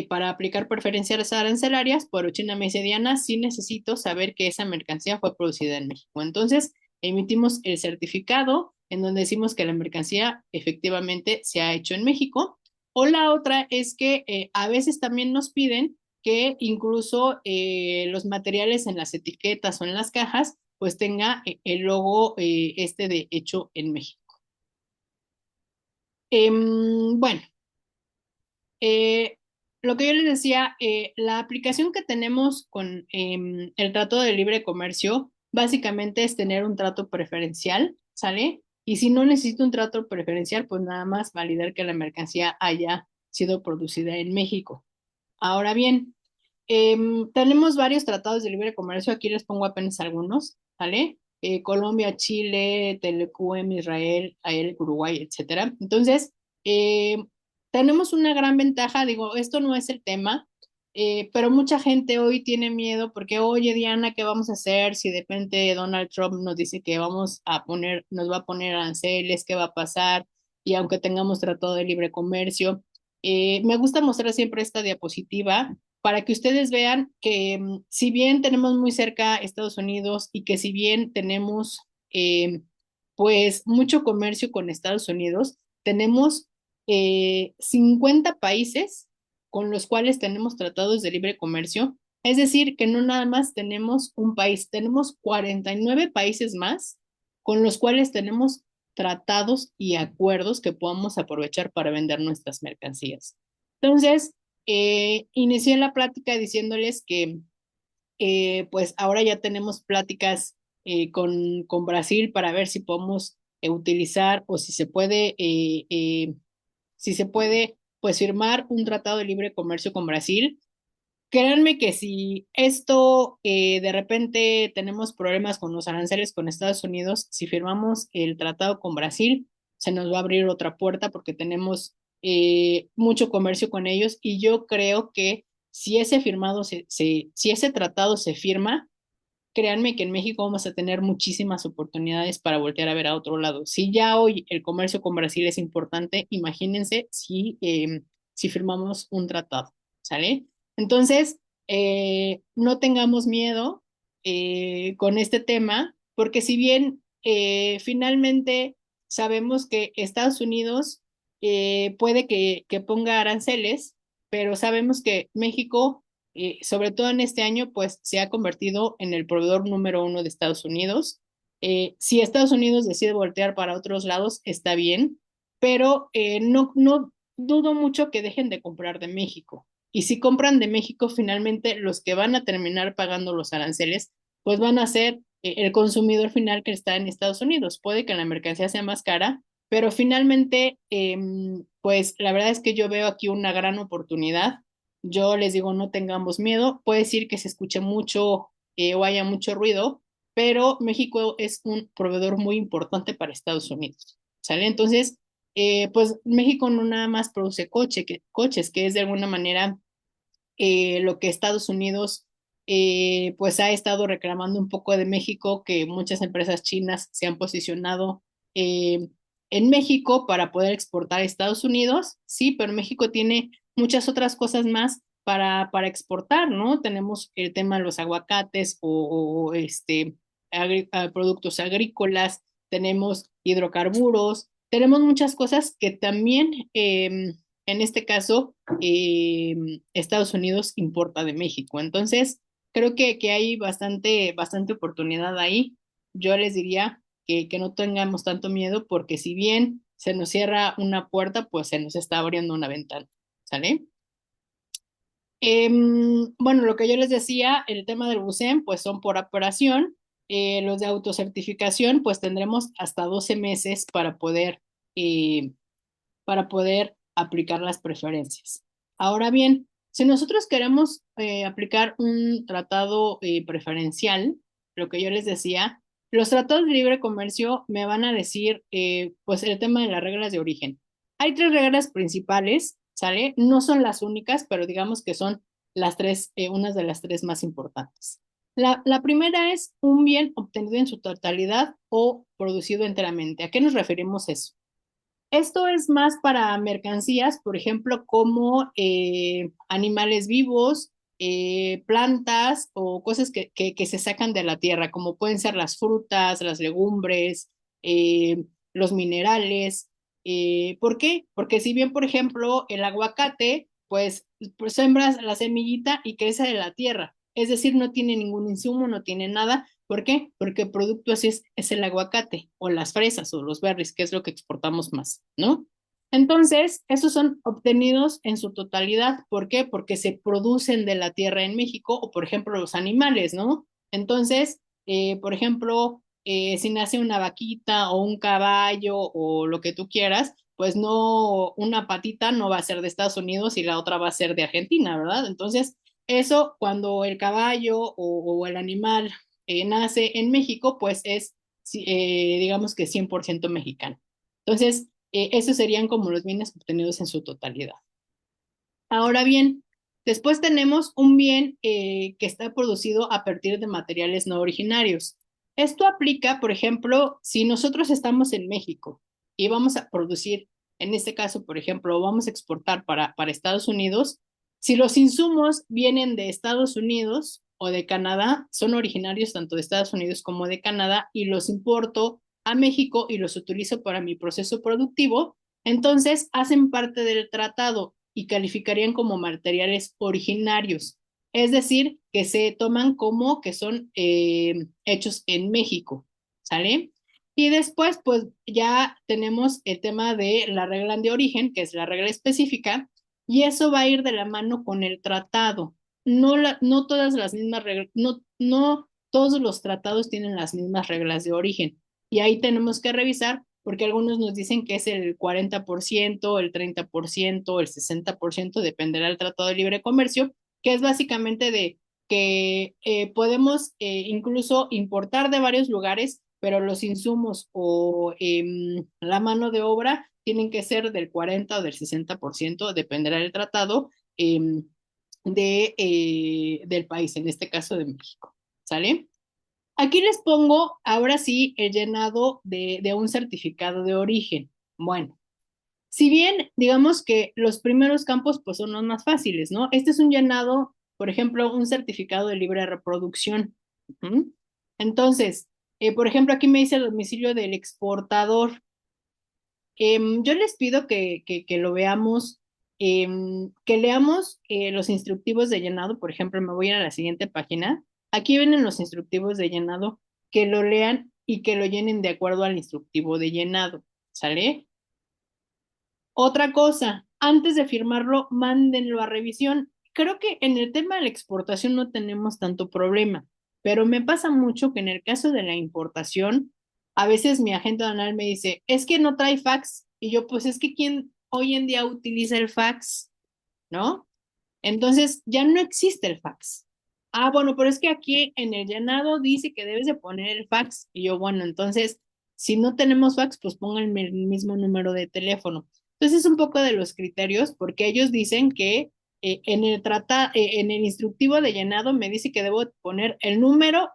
para aplicar preferencias arancelarias, pero China me dice, Diana, sí necesito saber que esa mercancía fue producida en México. Entonces, emitimos el certificado en donde decimos que la mercancía efectivamente se ha hecho en México. O la otra es que a veces también nos piden que incluso los materiales en las etiquetas o en las cajas pues tenga el logo de hecho en México. Bueno, lo que yo les decía, la aplicación que tenemos con el Tratado de Libre Comercio básicamente es tener un trato preferencial, ¿sale? Y si no necesito un trato preferencial, pues nada más validar que la mercancía haya sido producida en México. Ahora bien, tenemos varios tratados de libre comercio, aquí les pongo apenas algunos, ¿vale? Colombia, Chile, Telecum, Israel, AEL, Uruguay, etcétera. Entonces, tenemos una gran ventaja, digo, esto no es el tema, pero mucha gente hoy tiene miedo porque, oye, Diana, ¿qué vamos a hacer si de repente Donald Trump nos dice que nos va a poner aranceles, qué va a pasar? Y aunque tengamos tratado de libre comercio, me gusta mostrar siempre esta diapositiva para que ustedes vean que si bien tenemos muy cerca Estados Unidos y que si bien tenemos pues mucho comercio con Estados Unidos, tenemos 50 países con los cuales tenemos tratados de libre comercio. Es decir, que no nada más tenemos un país, tenemos 49 países más con los cuales tenemos tratados y acuerdos que podamos aprovechar para vender nuestras mercancías. Entonces, inicié la plática diciéndoles que pues ahora ya tenemos pláticas con Brasil para ver si podemos utilizar o si se puede pues firmar un tratado de libre comercio con Brasil. Créanme que si esto de repente tenemos problemas con los aranceles con Estados Unidos, si firmamos el tratado con Brasil, se nos va a abrir otra puerta porque tenemos mucho comercio con ellos y yo creo que si si ese tratado se firma, créanme que en México vamos a tener muchísimas oportunidades para voltear a ver a otro lado. Si ya hoy el comercio con Brasil es importante, imagínense si firmamos un tratado, ¿sale? Entonces, no tengamos miedo con este tema, porque si bien finalmente sabemos que Estados Unidos puede que ponga aranceles, pero sabemos que México sobre todo en este año, pues se ha convertido en el proveedor número uno de Estados Unidos. Si Estados Unidos decide voltear para otros lados, está bien, pero no dudo mucho que dejen de comprar de México. Y si compran de México, finalmente los que van a terminar pagando los aranceles, pues van a ser el consumidor final que está en Estados Unidos. Puede que la mercancía sea más cara, pero finalmente, pues la verdad es que yo veo aquí una gran oportunidad. Yo les digo, no tengamos miedo. Puede decir que se escuche mucho o haya mucho ruido, pero México es un proveedor muy importante para Estados Unidos, ¿sale? Entonces, pues México no nada más produce coches, que es de alguna manera lo que Estados Unidos pues ha estado reclamando un poco de México, que muchas empresas chinas se han posicionado en México para poder exportar a Estados Unidos, sí, pero México tiene muchas otras cosas más para exportar, ¿no? Tenemos el tema de los aguacates productos agrícolas, tenemos hidrocarburos, tenemos muchas cosas que también en este caso Estados Unidos importa de México. Entonces, creo que hay bastante oportunidad ahí. Yo les diría que no tengamos tanto miedo porque si bien se nos cierra una puerta, pues se nos está abriendo una ventana, ¿sale? Bueno, lo que yo les decía, el tema del BUSEM, pues son por operación. Los de autocertificación, pues tendremos hasta 12 meses para poder aplicar las preferencias. Ahora bien, si nosotros queremos aplicar un tratado preferencial, lo que yo les decía, los tratados de libre comercio me van a decir, pues el tema de las reglas de origen. Hay tres reglas principales, ¿sale? No son las únicas, pero digamos que son las tres, unas de las tres más importantes. La primera es un bien obtenido en su totalidad o producido enteramente. ¿A qué nos referimos eso? Esto es más para mercancías, por ejemplo, como animales vivos, plantas o cosas que se sacan de la tierra, como pueden ser las frutas, las legumbres, los minerales. ¿Por qué? Porque si bien, por ejemplo, el aguacate, pues sembras la semillita y crece de la tierra. Es decir, no tiene ningún insumo, no tiene nada. ¿Por qué? Porque el producto así es el aguacate o las fresas o los berries, que es lo que exportamos más, ¿no? Entonces, esos son obtenidos en su totalidad. ¿Por qué? Porque se producen de la tierra en México o, por ejemplo, los animales, ¿no? Entonces, por ejemplo, si nace una vaquita o un caballo o lo que tú quieras, pues no, una patita no va a ser de Estados Unidos y la otra va a ser de Argentina, ¿verdad? Entonces, eso cuando el caballo o el animal nace en México, pues es, digamos que 100% mexicano. Entonces, esos serían como los bienes obtenidos en su totalidad. Ahora bien, después tenemos un bien que está producido a partir de materiales no originarios. Esto aplica, por ejemplo, si nosotros estamos en México y vamos a producir, en este caso, por ejemplo, vamos a exportar para Estados Unidos, si los insumos vienen de Estados Unidos o de Canadá, son originarios tanto de Estados Unidos como de Canadá y los importo a México y los utilizo para mi proceso productivo, entonces hacen parte del tratado y calificarían como materiales originarios, es decir, que se toman como que son hechos en México, ¿sale? Y después, pues ya tenemos el tema de la regla de origen, que es la regla específica, y eso va a ir de la mano con el tratado. No todas las mismas reglas, no todos los tratados tienen las mismas reglas de origen. Y ahí tenemos que revisar porque algunos nos dicen que es el 40%, el 30%, el 60%, dependerá del Tratado de Libre Comercio, que es básicamente de que podemos incluso importar de varios lugares, pero los insumos o la mano de obra tienen que ser del 40 o del 60%, dependerá del tratado del país, en este caso de México. ¿Sale? Aquí les pongo ahora sí el llenado de un certificado de origen. Bueno, si bien digamos que los primeros campos pues son los más fáciles, ¿no? Este es un llenado, por ejemplo, un certificado de libre reproducción. Uh-huh. Entonces, por ejemplo, aquí me dice el domicilio del exportador. Yo les pido que lo veamos, que leamos los instructivos de llenado. Por ejemplo, me voy a ir a la siguiente página. Aquí vienen los instructivos de llenado, que lo lean y que lo llenen de acuerdo al instructivo de llenado. ¿Sale? Otra cosa, antes de firmarlo, mándenlo a revisión. Creo que en el tema de la exportación no tenemos tanto problema, pero me pasa mucho que en el caso de la importación, a veces mi agente aduanal me dice, es que no trae fax. Y yo, pues es que ¿quién hoy en día utiliza el fax? ¿No? Entonces ya no existe el fax. Ah, bueno, pero es que aquí en el llenado dice que debes de poner el fax. Y yo, bueno, entonces, si no tenemos fax, pues pónganme el mismo número de teléfono. Entonces es un poco de los criterios, porque ellos dicen que en el instructivo de llenado me dice que debo poner el número,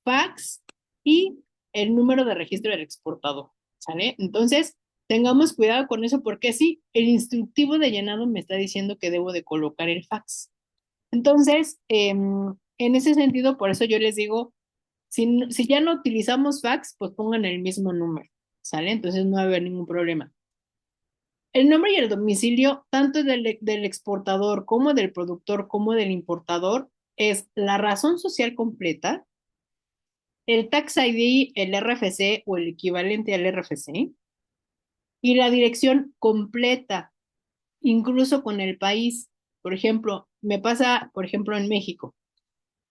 fax y el número de registro del exportador. ¿Sale? Entonces, tengamos cuidado con eso porque sí, el instructivo de llenado me está diciendo que debo de colocar el fax. Entonces, en ese sentido, por eso yo les digo, si ya no utilizamos fax, pues pongan el mismo número, ¿sale? Entonces no va a haber ningún problema. El nombre y el domicilio, tanto del exportador como del productor como del importador, es la razón social completa, el Tax ID, el RFC o el equivalente al RFC, y la dirección completa, incluso con el país. Por ejemplo, me pasa, por ejemplo, en México.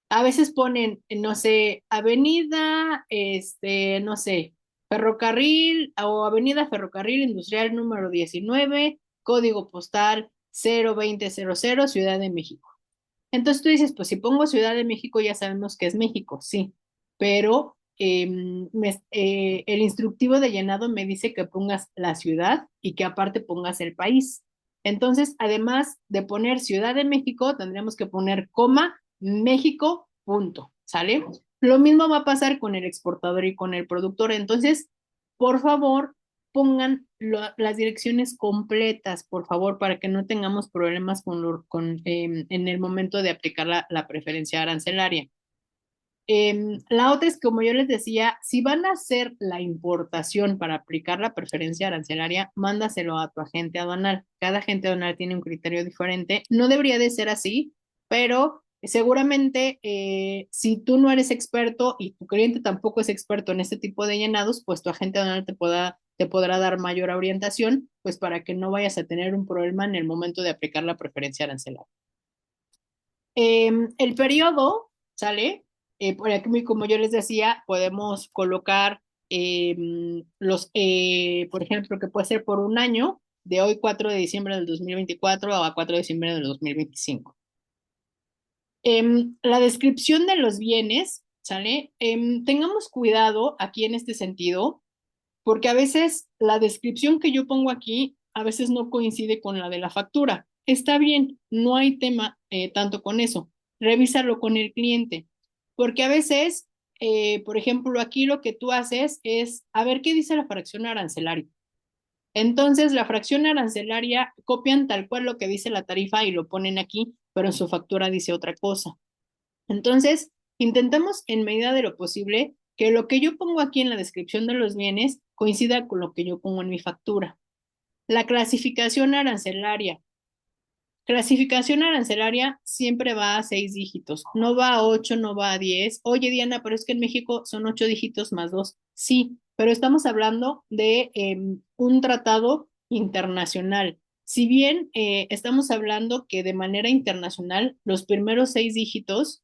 A veces ponen, no sé, avenida, no sé, ferrocarril o avenida ferrocarril industrial número 19, código postal 02000, Ciudad de México. Entonces tú dices, pues si pongo Ciudad de México ya sabemos que es México, sí, pero el instructivo de llenado me dice que pongas la ciudad y que aparte pongas el país. Entonces, además de poner Ciudad de México, tendríamos que poner coma, México, punto, ¿sale? Lo mismo va a pasar con el exportador y con el productor. Entonces, por favor, pongan las direcciones completas, por favor, para que no tengamos problemas en el momento de aplicar la preferencia arancelaria. La otra es, como yo les decía, si van a hacer la importación para aplicar la preferencia arancelaria, mándaselo a tu agente aduanal. Cada agente aduanal tiene un criterio diferente. No debería de ser así, pero seguramente si tú no eres experto y tu cliente tampoco es experto en este tipo de llenados, pues tu agente aduanal te podrá dar mayor orientación, pues para que no vayas a tener un problema en el momento de aplicar la preferencia arancelaria. El periodo, ¿sale? por aquí, como yo les decía, podemos colocar por ejemplo, que puede ser por un año, de hoy 4 de diciembre del 2024 a 4 de diciembre del 2025. La descripción de los bienes, ¿sale? Tengamos cuidado aquí en este sentido, porque a veces la descripción que yo pongo aquí a veces no coincide con la de la factura. Está bien, no hay tema tanto con eso. Revísalo con el cliente, porque a veces, por ejemplo, aquí lo que tú haces es a ver qué dice la fracción arancelaria. Entonces, la fracción arancelaria copian tal cual lo que dice la tarifa y lo ponen aquí, pero en su factura dice otra cosa. Entonces, intentamos en medida de lo posible que lo que yo pongo aquí en la descripción de los bienes coincida con lo que yo pongo en mi factura. La clasificación arancelaria. Clasificación arancelaria siempre va a 6 dígitos, no va a 8, no va a 10. Oye, Diana, pero es que en México son 8 dígitos más 2. Sí, pero estamos hablando de un tratado internacional. Si bien estamos hablando que de manera internacional los primeros 6 dígitos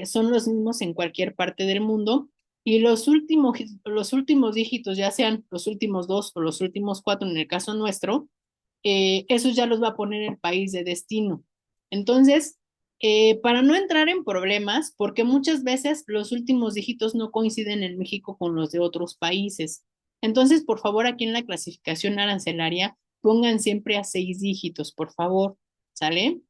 son los mismos en cualquier parte del mundo y los últimos dígitos, ya sean los últimos 2 o los últimos 4 en el caso nuestro, esos ya los va a poner el país de destino. Entonces, para no entrar en problemas, porque muchas veces los últimos dígitos no coinciden en México con los de otros países. Entonces, por favor, aquí en la clasificación arancelaria, pongan siempre a 6 dígitos, por favor, ¿sale?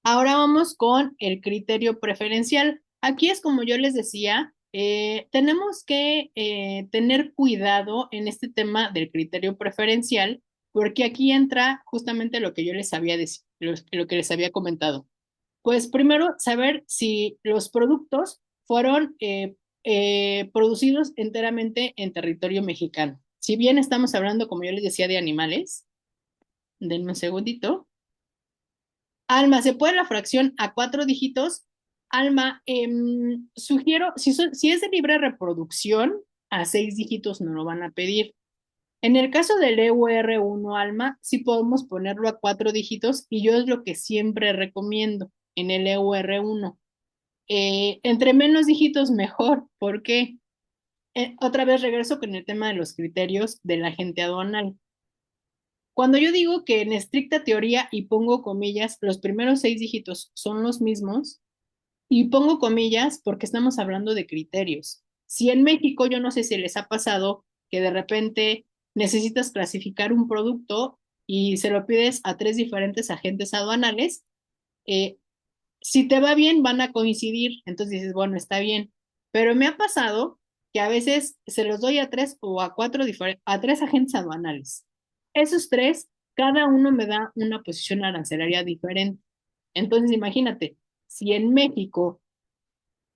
Ahora vamos con el criterio preferencial. Aquí es como yo les decía, tenemos que tener cuidado en este tema del criterio preferencial, porque aquí entra justamente lo que yo les había lo que les había comentado. Pues primero, saber si los productos fueron producidos enteramente en territorio mexicano. Si bien estamos hablando, como yo les decía, de animales, denme un segundito. Alma, ¿se puede la fracción a 4 dígitos? Alma, sugiero, si es de libre reproducción, a 6 dígitos no lo van a pedir. En el caso del EUR1, Alma, sí podemos ponerlo a 4 dígitos y yo es lo que siempre recomiendo en el EUR1. Entre menos dígitos, mejor. ¿Por qué? Otra vez regreso con el tema de los criterios del agente aduanal. Cuando yo digo que en estricta teoría y pongo comillas, los primeros 6 dígitos son los mismos, y pongo comillas porque estamos hablando de criterios. Si en México, yo no sé si les ha pasado que de repente necesitas clasificar un producto y se lo pides a 3 diferentes agentes aduanales, si te va bien van a coincidir, entonces dices, bueno, está bien. Pero me ha pasado que a veces se los doy a 3 o a 4 a 3 agentes aduanales. Esos 3, cada uno me da una posición arancelaria diferente. Entonces, imagínate, si en México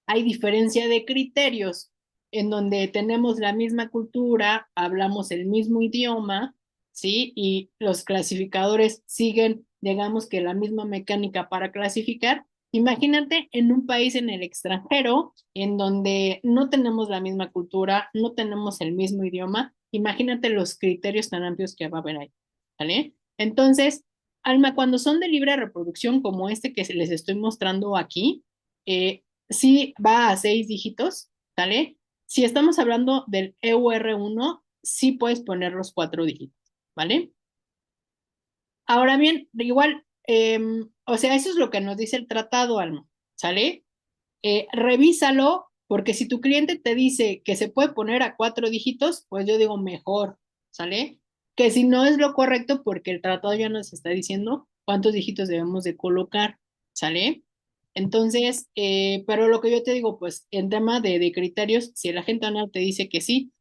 hay diferencia de criterios en donde tenemos la misma cultura, hablamos el mismo idioma, ¿sí? Y los clasificadores siguen, digamos que la misma mecánica para clasificar. Imagínate en un país en el extranjero, en donde no tenemos la misma cultura, no tenemos el mismo idioma, imagínate los criterios tan amplios que va a haber ahí, ¿vale? Entonces, Alma, cuando son de libre reproducción como este que les estoy mostrando aquí, sí va a 6 dígitos, ¿vale? Si estamos hablando del EUR1, sí puedes poner los 4 dígitos, ¿vale? Ahora bien, igual, o sea, eso es lo que nos dice el tratado, Alma, ¿sale? Revísalo, porque si tu cliente te dice que se puede poner a 4 dígitos, pues yo digo mejor, ¿sale? Que si no es lo correcto, porque el tratado ya nos está diciendo cuántos dígitos debemos de colocar, ¿sale? Entonces, pero lo que yo te digo, pues en tema de criterios, si el agente aduanal te dice que sí,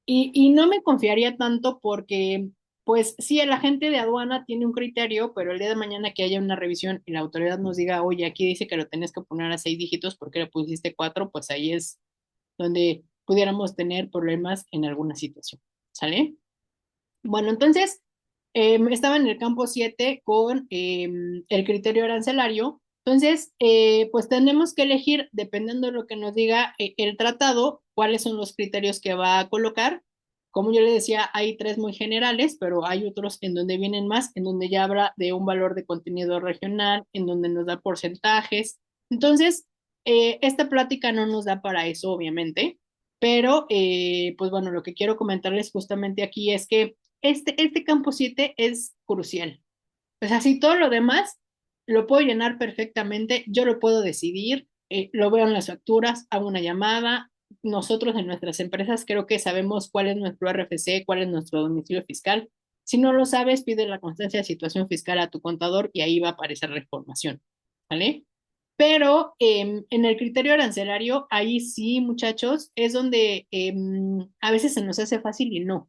y no me confiaría tanto porque, pues sí, el agente de aduana tiene un criterio, pero el día de mañana que haya una revisión y la autoridad nos diga, oye, aquí dice que lo tenés que poner a 6 dígitos, ¿por qué le pusiste 4? Pues ahí es donde pudiéramos tener problemas en alguna situación, ¿sale? Bueno, entonces, estaba en el campo 7 con el criterio arancelario. Entonces, pues tenemos que elegir, dependiendo de lo que nos diga el tratado, cuáles son los criterios que va a colocar. Como yo le decía, hay 3 muy generales, pero hay otros en donde vienen más, en donde ya habla de un valor de contenido regional, en donde nos da porcentajes. Entonces, Esta plática no nos da para eso, obviamente, pero pues bueno, lo que quiero comentarles justamente aquí es que este campo 7 es crucial. O sea, si todo lo demás lo puedo llenar perfectamente, yo lo puedo decidir, lo veo en las facturas, hago una llamada. Nosotros en nuestras empresas creo que sabemos cuál es nuestro RFC, cuál es nuestro domicilio fiscal. Si no lo sabes, pide la constancia de situación fiscal a tu contador y ahí va a aparecer la información, ¿vale? Pero en el criterio arancelario, ahí sí, muchachos, es donde a veces se nos hace fácil y no,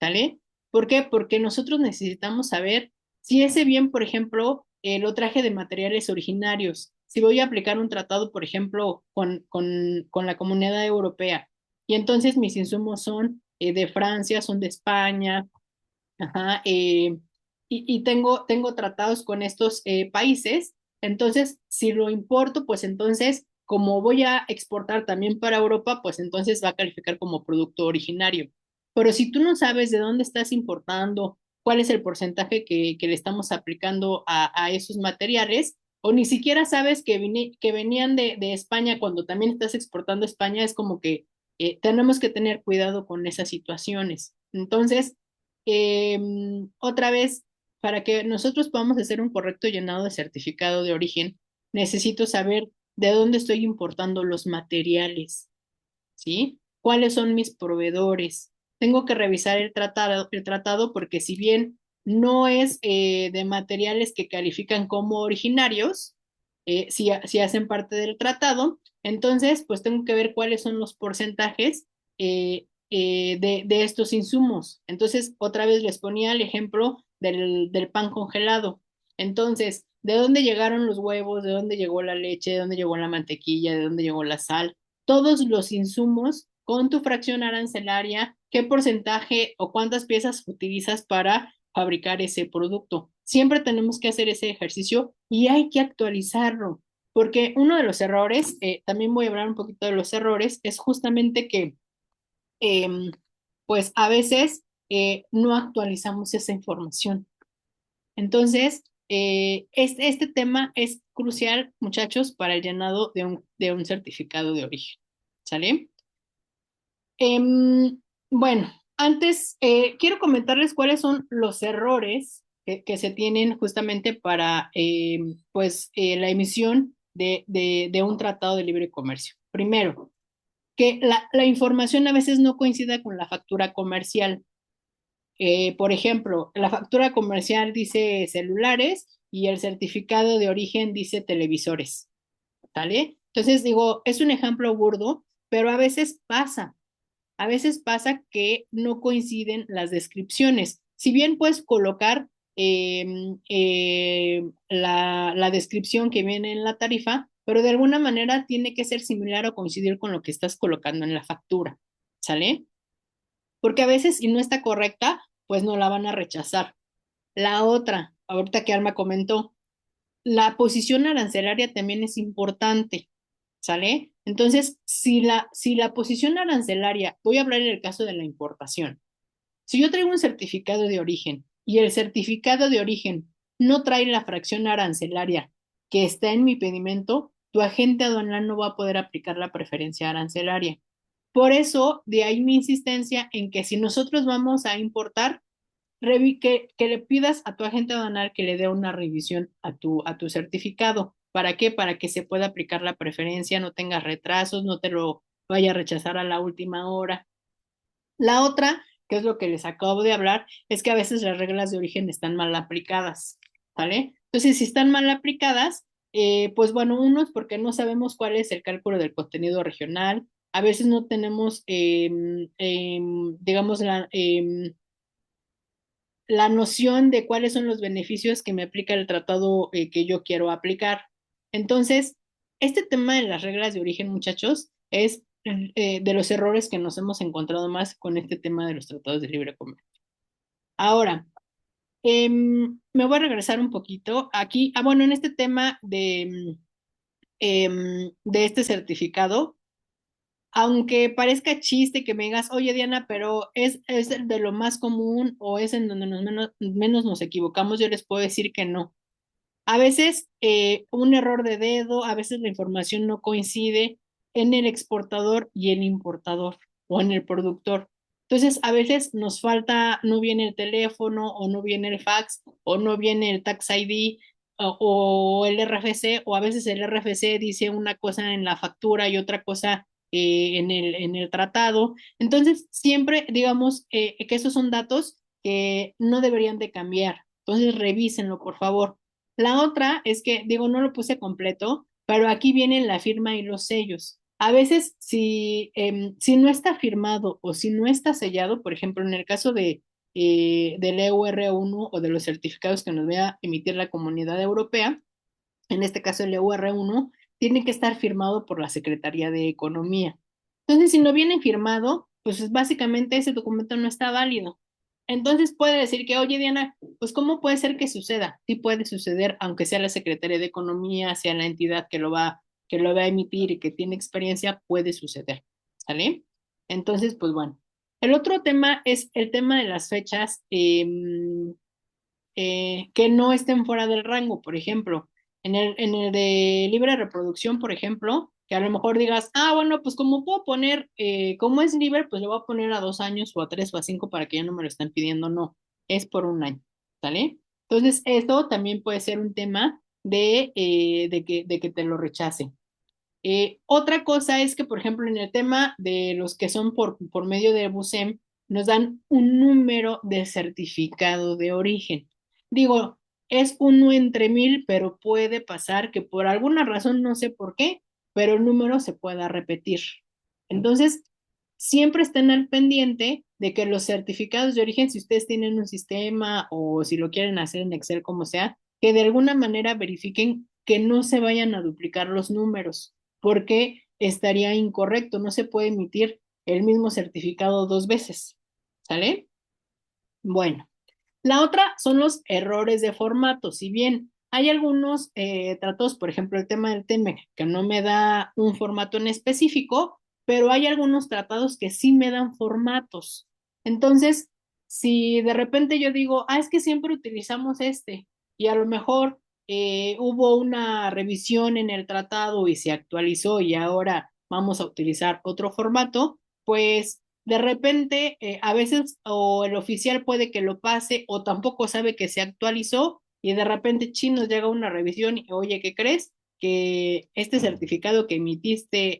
¿vale? ¿Por qué? Porque nosotros necesitamos saber si ese bien, por ejemplo, lo traje de materiales originarios. Si voy a aplicar un tratado, por ejemplo, con la Comunidad Europea, y entonces mis insumos son de Francia, son de España, ajá, y tengo tratados con estos países. Entonces, si lo importo, pues entonces, como voy a exportar también para Europa, pues entonces va a calificar como producto originario. Pero si tú no sabes de dónde estás importando, cuál es el porcentaje que le estamos aplicando a esos materiales, o ni siquiera sabes que venían de España cuando también estás exportando a España, es como que tenemos que tener cuidado con esas situaciones. Entonces, otra vez, para que nosotros podamos hacer un correcto llenado de certificado de origen, necesito saber de dónde estoy importando los materiales, ¿sí? ¿Cuáles son mis proveedores? Tengo que revisar el tratado porque si bien no es de materiales que califican como originarios, si hacen parte del tratado, entonces pues tengo que ver cuáles son los porcentajes de estos insumos. Entonces, otra vez les ponía el ejemplo del pan congelado. Entonces, ¿de dónde llegaron los huevos? ¿De dónde llegó la leche? ¿De dónde llegó la mantequilla? ¿De dónde llegó la sal? Todos los insumos con tu fracción arancelaria, qué porcentaje o cuántas piezas utilizas para fabricar ese producto. Siempre tenemos que hacer ese ejercicio y hay que actualizarlo, porque uno de los errores, también voy a hablar un poquito de los errores, es justamente que pues a veces no actualizamos esa información. Entonces, este tema es crucial, muchachos, para el llenado de un certificado de origen. ¿Sale? Bueno, antes quiero comentarles cuáles son los errores que se tienen justamente para pues, la emisión de un tratado de libre comercio. Primero, que la información a veces no coincida con la factura comercial. Por ejemplo, la factura comercial dice celulares y el certificado de origen dice televisores, ¿vale? Entonces digo, es un ejemplo burdo, pero a veces pasa que no coinciden las descripciones. Si bien puedes colocar la descripción que viene en la tarifa, pero de alguna manera tiene que ser similar o coincidir con lo que estás colocando en la factura, ¿sale? Porque a veces si no está correcta, pues no la van a rechazar. La otra, ahorita que Alma comentó, la posición arancelaria también es importante, ¿sale? Entonces, si la posición arancelaria, voy a hablar en el caso de la importación, si yo traigo un certificado de origen y el certificado de origen no trae la fracción arancelaria que está en mi pedimento, tu agente aduanal no va a poder aplicar la preferencia arancelaria. Por eso, de ahí mi insistencia en que si nosotros vamos a importar, que le pidas a tu agente aduanal que le dé una revisión a tu certificado. ¿Para qué? Para que se pueda aplicar la preferencia, no tengas retrasos, no te lo vaya a rechazar a la última hora. La otra, que es lo que les acabo de hablar, es que a veces las reglas de origen están mal aplicadas, ¿vale? Entonces, si están mal aplicadas, pues bueno, uno es porque no sabemos cuál es el cálculo del contenido regional, a veces no tenemos, digamos, la noción de cuáles son los beneficios que me aplica el tratado que yo quiero aplicar. Entonces, este tema de las reglas de origen, muchachos, es de los errores que nos hemos encontrado más con este tema de los tratados de libre comercio. Ahora, me voy a regresar un poquito aquí. Bueno, en este tema de este certificado, aunque parezca chiste que me digas, oye Diana, pero es de lo más común o es en donde menos nos equivocamos, yo les puedo decir que no. A veces un error de dedo, a veces la información no coincide en el exportador y el importador o en el productor. Entonces, a veces nos falta, no viene el teléfono o no viene el fax o no viene el tax ID o el RFC, o a veces el RFC dice una cosa en la factura y otra cosa en el tratado. Entonces, siempre digamos que esos son datos que no deberían de cambiar. Entonces, revísenlo, por favor. La otra es que, digo, no lo puse completo, pero aquí vienen la firma y los sellos. A veces, si no está firmado o si no está sellado, por ejemplo, en el caso del EUR1 o de los certificados que nos va a emitir la Comunidad Europea, en este caso el EUR1, tiene que estar firmado por la Secretaría de Economía. Entonces, si no viene firmado, pues básicamente ese documento no está válido. Entonces puede decir que, oye Diana, pues ¿cómo puede ser que suceda? Sí puede suceder, aunque sea la Secretaría de Economía, sea la entidad que lo va a emitir y que tiene experiencia, puede suceder. ¿Sale? Entonces, pues bueno. El otro tema es el tema de las fechas que no estén fuera del rango. Por ejemplo, en el de libre reproducción, por ejemplo, que a lo mejor digas, ah, bueno, pues como puedo poner, como es libre, pues le voy a poner a 2 años o a 3 o a 5 para que ya no me lo estén pidiendo. No, es por un año, ¿sale? Entonces, esto también puede ser un tema de que te lo rechacen. Otra cosa es que, por ejemplo, en el tema de los que son por medio de BUSEM, nos dan un número de certificado de origen. Digo, es uno entre 1000, pero puede pasar que por alguna razón, no sé por qué, pero el número se pueda repetir. Entonces, siempre estén al pendiente de que los certificados de origen, si ustedes tienen un sistema o si lo quieren hacer en Excel, como sea, que de alguna manera verifiquen que no se vayan a duplicar los números porque estaría incorrecto, no se puede emitir el mismo certificado 2 veces, ¿sale? Bueno, la otra son los errores de formato. Si bien hay algunos tratados, por ejemplo, el tema del TEMEC, que no me da un formato en específico, pero hay algunos tratados que sí me dan formatos. Entonces, si de repente yo digo, ah, es que siempre utilizamos este, y a lo mejor hubo una revisión en el tratado y se actualizó y ahora vamos a utilizar otro formato, pues de repente, a veces o el oficial puede que lo pase o tampoco sabe que se actualizó y de repente, chin, nos llega una revisión y, oye, ¿qué crees? Que este certificado que emitiste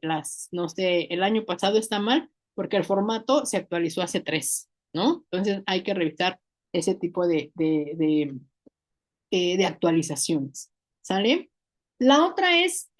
no sé, el año pasado está mal porque el formato se actualizó hace 3, ¿no? Entonces hay que revisar ese tipo de actualizaciones, ¿sale? La otra es,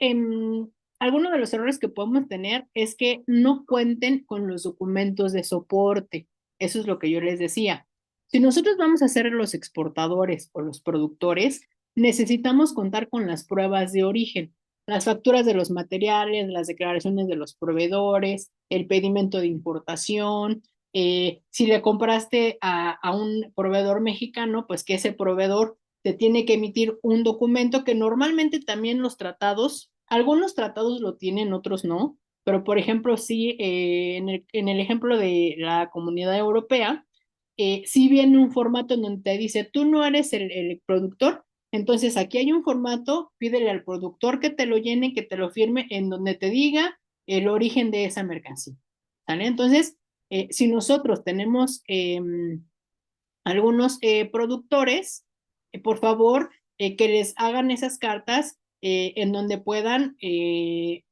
alguno de los errores que podemos tener es que no cuenten con los documentos de soporte. Eso es lo que yo les decía. Si nosotros vamos a ser los exportadores o los productores, necesitamos contar con las pruebas de origen, las facturas de los materiales, las declaraciones de los proveedores, el pedimento de importación. Si le compraste a un proveedor mexicano, pues que ese proveedor te tiene que emitir un documento que normalmente también los tratados, algunos tratados lo tienen, otros no, pero por ejemplo, sí, en el ejemplo de la Comunidad Europea, sí viene un formato en donde te dice, tú no eres el productor, entonces aquí hay un formato, pídele al productor que te lo llene, que te lo firme, en donde te diga el origen de esa mercancía. ¿Sale? Entonces, si nosotros tenemos algunos productores, por favor, que les hagan esas cartas en donde puedan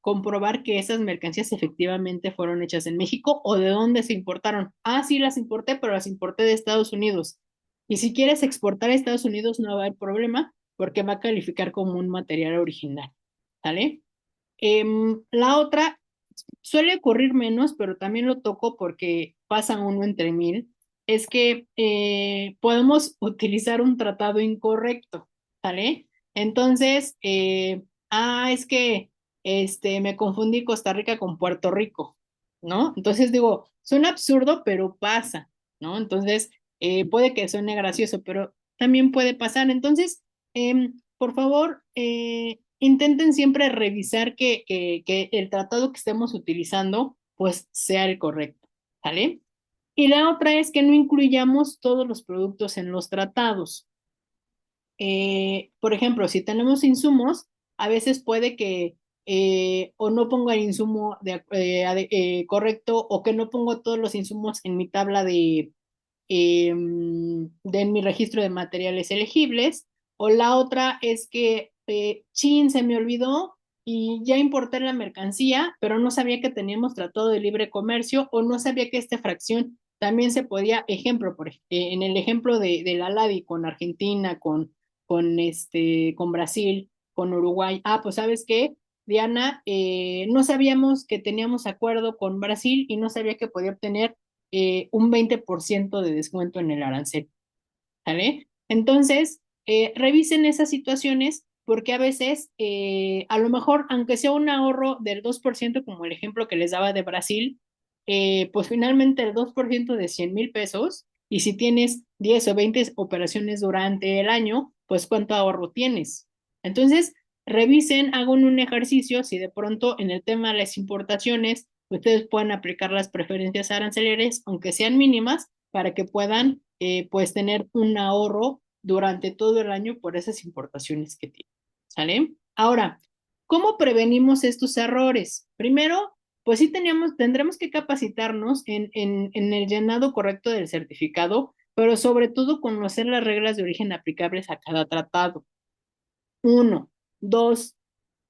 comprobar que esas mercancías efectivamente fueron hechas en México o de dónde se importaron. Ah, sí, las importé, pero las importé de Estados Unidos. Y si quieres exportar a Estados Unidos no va a haber problema porque va a calificar como un material original. ¿Sale? La otra suele ocurrir menos, pero también lo toco porque pasa uno entre 1000, es que podemos utilizar un tratado incorrecto, ¿sale? Entonces, es que me confundí Costa Rica con Puerto Rico, ¿no? Entonces digo, suena absurdo, pero pasa, ¿no? Entonces, puede que suene gracioso, pero también puede pasar. Entonces, por favor, intenten siempre revisar que el tratado que estemos utilizando pues sea el correcto, ¿sale? Y la otra es que no incluyamos todos los productos en los tratados. por ejemplo, si tenemos insumos, a veces puede que o no ponga el insumo correcto o que no pongo todos los insumos en mi tabla de mi registro de materiales elegibles, o la otra es que, chin, se me olvidó y ya importé la mercancía, pero no sabía que teníamos tratado de libre comercio o no sabía que esta fracción también se podía, ejemplo, en el ejemplo de la LADI con Argentina, con Brasil, con Uruguay. Ah, pues ¿sabes qué? Diana, no sabíamos que teníamos acuerdo con Brasil y no sabía que podía obtener un 20% de descuento en el arancel, ¿vale? Entonces, revisen esas situaciones porque a veces, a lo mejor, aunque sea un ahorro del 2% como el ejemplo que les daba de Brasil, pues finalmente el 2% de 100,000 pesos, y si tienes 10 o 20 operaciones durante el año, pues ¿cuánto ahorro tienes? Entonces, revisen, hagan un ejercicio, si de pronto en el tema de las importaciones, ustedes pueden aplicar las preferencias arancelarias, aunque sean mínimas, para que puedan pues tener un ahorro durante todo el año por esas importaciones que tienen. ¿Sale? Ahora, ¿cómo prevenimos estos errores? Primero, pues sí tendremos que capacitarnos en el llenado correcto del certificado, pero sobre todo conocer las reglas de origen aplicables a cada tratado. Uno. Dos,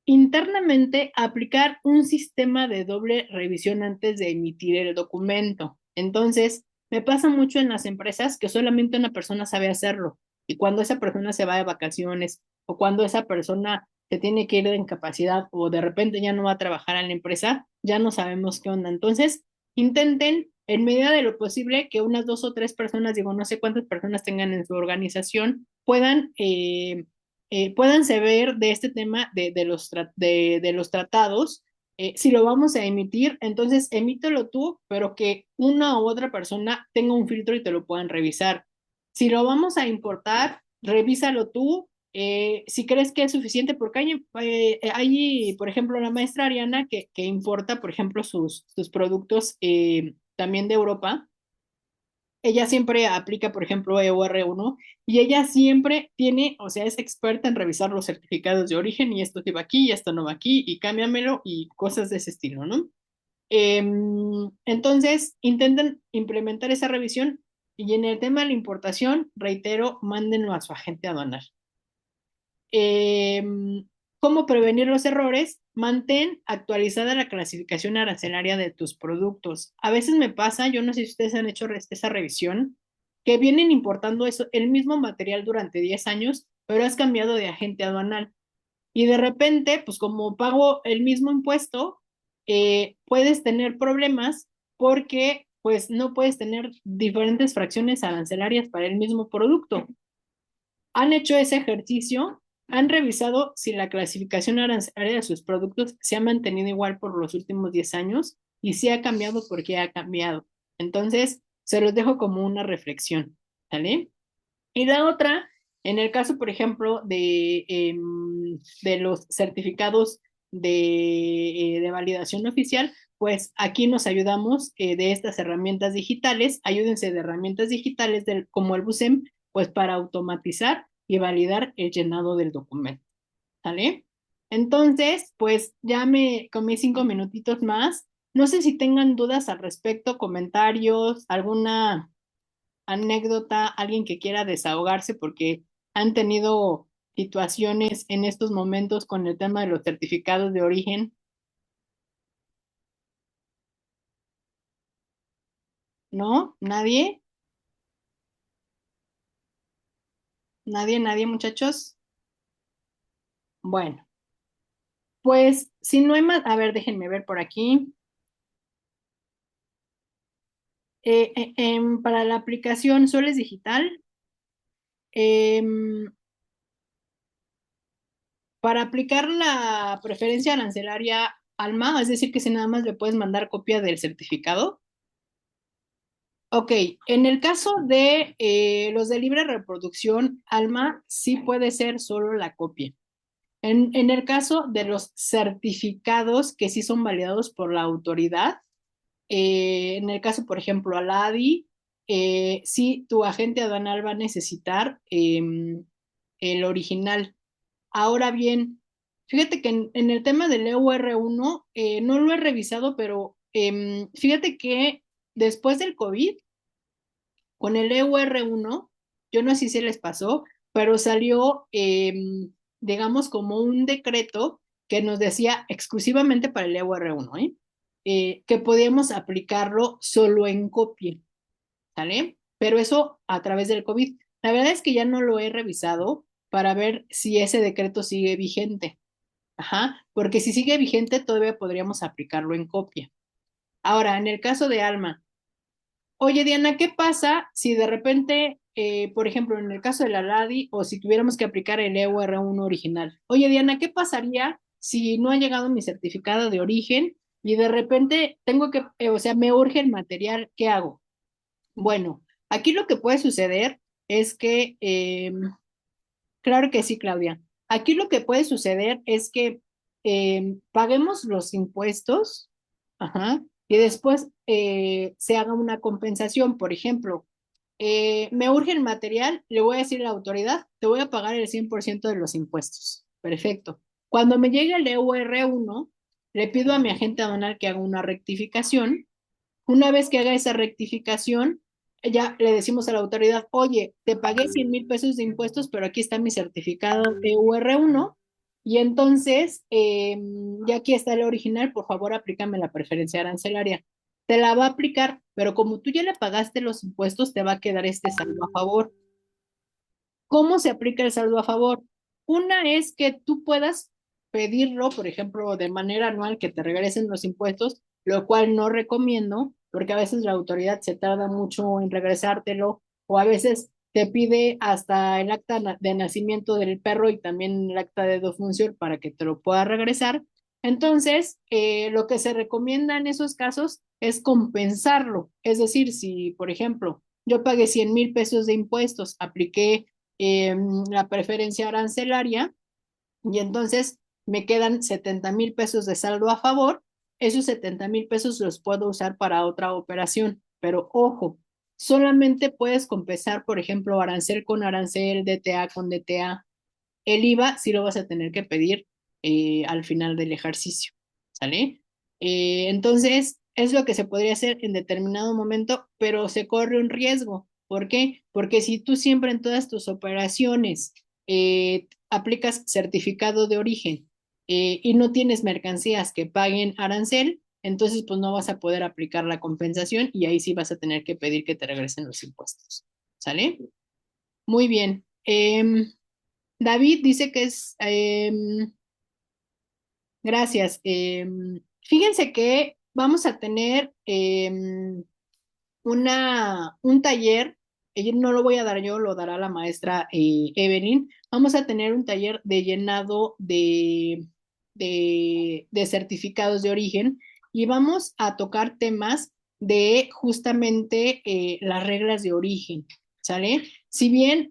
internamente aplicar un sistema de doble revisión antes de emitir el documento. Entonces, me pasa mucho en las empresas que solamente una persona sabe hacerlo. Y cuando esa persona se va de vacaciones o cuando esa persona se tiene que ir de incapacidad o de repente ya no va a trabajar en la empresa, ya no sabemos qué onda. Entonces, intenten en medida de lo posible que unas 2 o 3 personas, digo, no sé cuántas personas tengan en su organización, puedan saber de este tema de los tratados. Si lo vamos a emitir, entonces emítelo tú, pero que una u otra persona tenga un filtro y te lo puedan revisar. Si lo vamos a importar, revísalo tú. Si crees que es suficiente, porque hay, por ejemplo, la maestra Ariana que importa, por ejemplo, sus productos también de Europa. Ella siempre aplica, por ejemplo, EUR1 y ella siempre tiene, o sea, es experta en revisar los certificados de origen y esto te va aquí y esto no va aquí y cámbiamelo y cosas de ese estilo, ¿no? Entonces, intenten implementar esa revisión y en el tema de la importación, reitero, mándenlo a su agente aduanal. Eh, ¿Cómo prevenir los errores? Mantén actualizada la clasificación arancelaria de tus productos. A veces me pasa, yo no sé si ustedes han hecho esa revisión, que vienen importando eso, el mismo material durante 10 años, pero has cambiado de agente aduanal. Y de repente, pues como pago el mismo impuesto, puedes tener problemas porque pues no puedes tener diferentes fracciones arancelarias para el mismo producto. ¿Han hecho ese ejercicio? ¿Han revisado si la clasificación arancelaria de sus productos se ha mantenido igual por los últimos 10 años? Y si ha cambiado, ¿por qué ha cambiado? Entonces, se los dejo como una reflexión, ¿vale? Y la otra, en el caso, por ejemplo, de los certificados de validación oficial, pues aquí nos ayudamos de estas herramientas digitales. Ayúdense de herramientas digitales como el BUSEM, pues para automatizar y validar el llenado del documento. ¿Sale? Entonces, pues ya me comí 5 minutitos más. No sé si tengan dudas al respecto, comentarios, alguna anécdota, alguien que quiera desahogarse porque han tenido situaciones en estos momentos con el tema de los certificados de origen. ¿No? ¿Nadie? ¿Nadie, muchachos? Bueno, pues si no hay más, a ver, déjenme ver por aquí. Para la aplicación Soles Digital, em, para aplicar la preferencia arancelaria ALMA, es decir, que si nada más le puedes mandar copia del certificado. Ok, en el caso de los de libre reproducción, ALMA sí puede ser solo la copia. En el caso de los certificados que sí son validados por la autoridad, en el caso, por ejemplo, a la ADI, sí tu agente aduanal va a necesitar el original. Ahora bien, fíjate que en el tema del EUR1 no lo he revisado, pero fíjate que después del COVID, con el EUR1, yo no sé si se les pasó, pero salió, digamos, como un decreto que nos decía exclusivamente para el EUR1, que podíamos aplicarlo solo en copia, ¿sale? Pero eso a través del COVID. La verdad es que ya no lo he revisado para ver si ese decreto sigue vigente. Ajá, porque si sigue vigente todavía podríamos aplicarlo en copia. Ahora, en el caso de Alma, oye Diana, ¿qué pasa si de repente, por ejemplo, en el caso de la LADI o si tuviéramos que aplicar el EUR1 original? Oye Diana, ¿qué pasaría si no ha llegado mi certificado de origen y de repente tengo que, o sea, me urge el material? ¿Qué hago? Bueno, aquí lo que puede suceder es que, claro que sí, Claudia. Aquí lo que puede suceder es que paguemos los impuestos, ajá, y después se haga una compensación. Por ejemplo, me urge el material, le voy a decir a la autoridad, te voy a pagar el 100% de los impuestos. Perfecto. Cuando me llegue el EUR1, le pido a mi agente aduanal que haga una rectificación. Una vez que haga esa rectificación, ya le decimos a la autoridad, oye, te pagué 100,000 pesos de impuestos, pero aquí está mi certificado de UR1 y entonces ya aquí está el original, por favor aplícame la preferencia arancelaria. Te la va a aplicar, pero como tú ya le pagaste los impuestos, te va a quedar este saldo a favor. ¿Cómo se aplica el saldo a favor? Una es que tú puedas pedirlo, por ejemplo, de manera anual que te regresen los impuestos, lo cual no recomiendo, porque a veces la autoridad se tarda mucho en regresártelo, o a veces te pide hasta el acta de nacimiento del perro y también el acta de defunción para que te lo pueda regresar. Entonces, lo que se recomienda en esos casos es compensarlo. Es decir, si, por ejemplo, yo pagué 100,000 pesos de impuestos, apliqué la preferencia arancelaria y entonces me quedan 70,000 pesos de saldo a favor. Esos 70,000 pesos los puedo usar para otra operación, pero ojo, solamente puedes compensar, por ejemplo, arancel con arancel, DTA con DTA. El IVA sí lo vas a tener que pedir al final del ejercicio, ¿sale? Entonces, es lo que se podría hacer en determinado momento, pero se corre un riesgo. ¿Por qué? Porque si tú siempre en todas tus operaciones aplicas certificado de origen y no tienes mercancías que paguen arancel, entonces pues no vas a poder aplicar la compensación y ahí sí vas a tener que pedir que te regresen los impuestos. ¿Sale? Muy bien. David dice que es, gracias. Fíjense que vamos a tener un taller, no lo voy a dar yo, lo dará la maestra Evelyn. Vamos a tener un taller de llenado de certificados de origen y vamos a tocar temas de justamente las reglas de origen, ¿sale? Si bien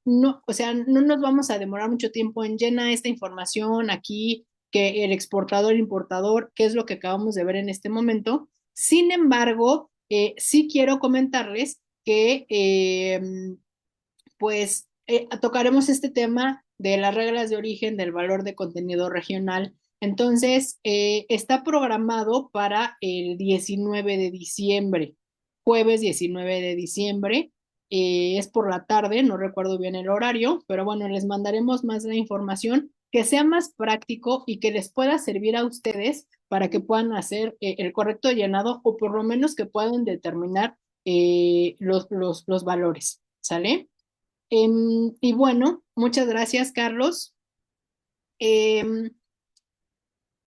no, o sea, no nos vamos a demorar mucho tiempo en llenar esta información aquí, que el exportador, el importador, qué es lo que acabamos de ver en este momento. Sin embargo, sí quiero comentarles que pues tocaremos este tema de las reglas de origen del valor de contenido regional. Entonces, está programado para el 19 de diciembre, jueves 19 de diciembre. Es por la tarde, no recuerdo bien el horario, pero bueno, les mandaremos más la información que sea más práctico y que les pueda servir a ustedes para que puedan hacer el correcto llenado o por lo menos que puedan determinar los valores. ¿Sale? Y bueno, muchas gracias, Carlos. Em,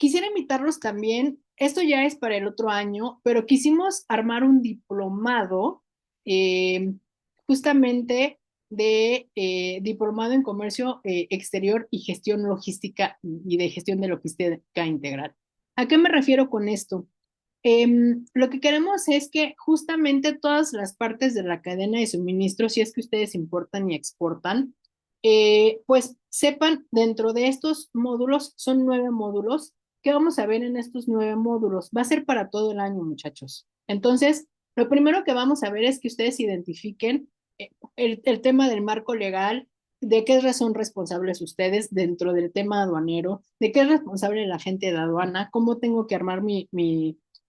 Quisiera invitarlos también, esto ya es para el otro año, pero quisimos armar un diplomado justamente de diplomado en comercio exterior y gestión logística y de gestión de logística integral. ¿A qué me refiero con esto? Lo que queremos es que justamente todas las partes de la cadena de suministro, si es que ustedes importan y exportan, pues sepan dentro de estos módulos, son 9 módulos. ¿Qué vamos a ver en estos 9 módulos? Va a ser para todo el año, muchachos. Entonces, lo primero que vamos a ver es que ustedes identifiquen el tema del marco legal, ¿de qué son responsables ustedes dentro del tema aduanero? ¿De qué es responsable la gente de aduana? ¿Cómo tengo que armar mi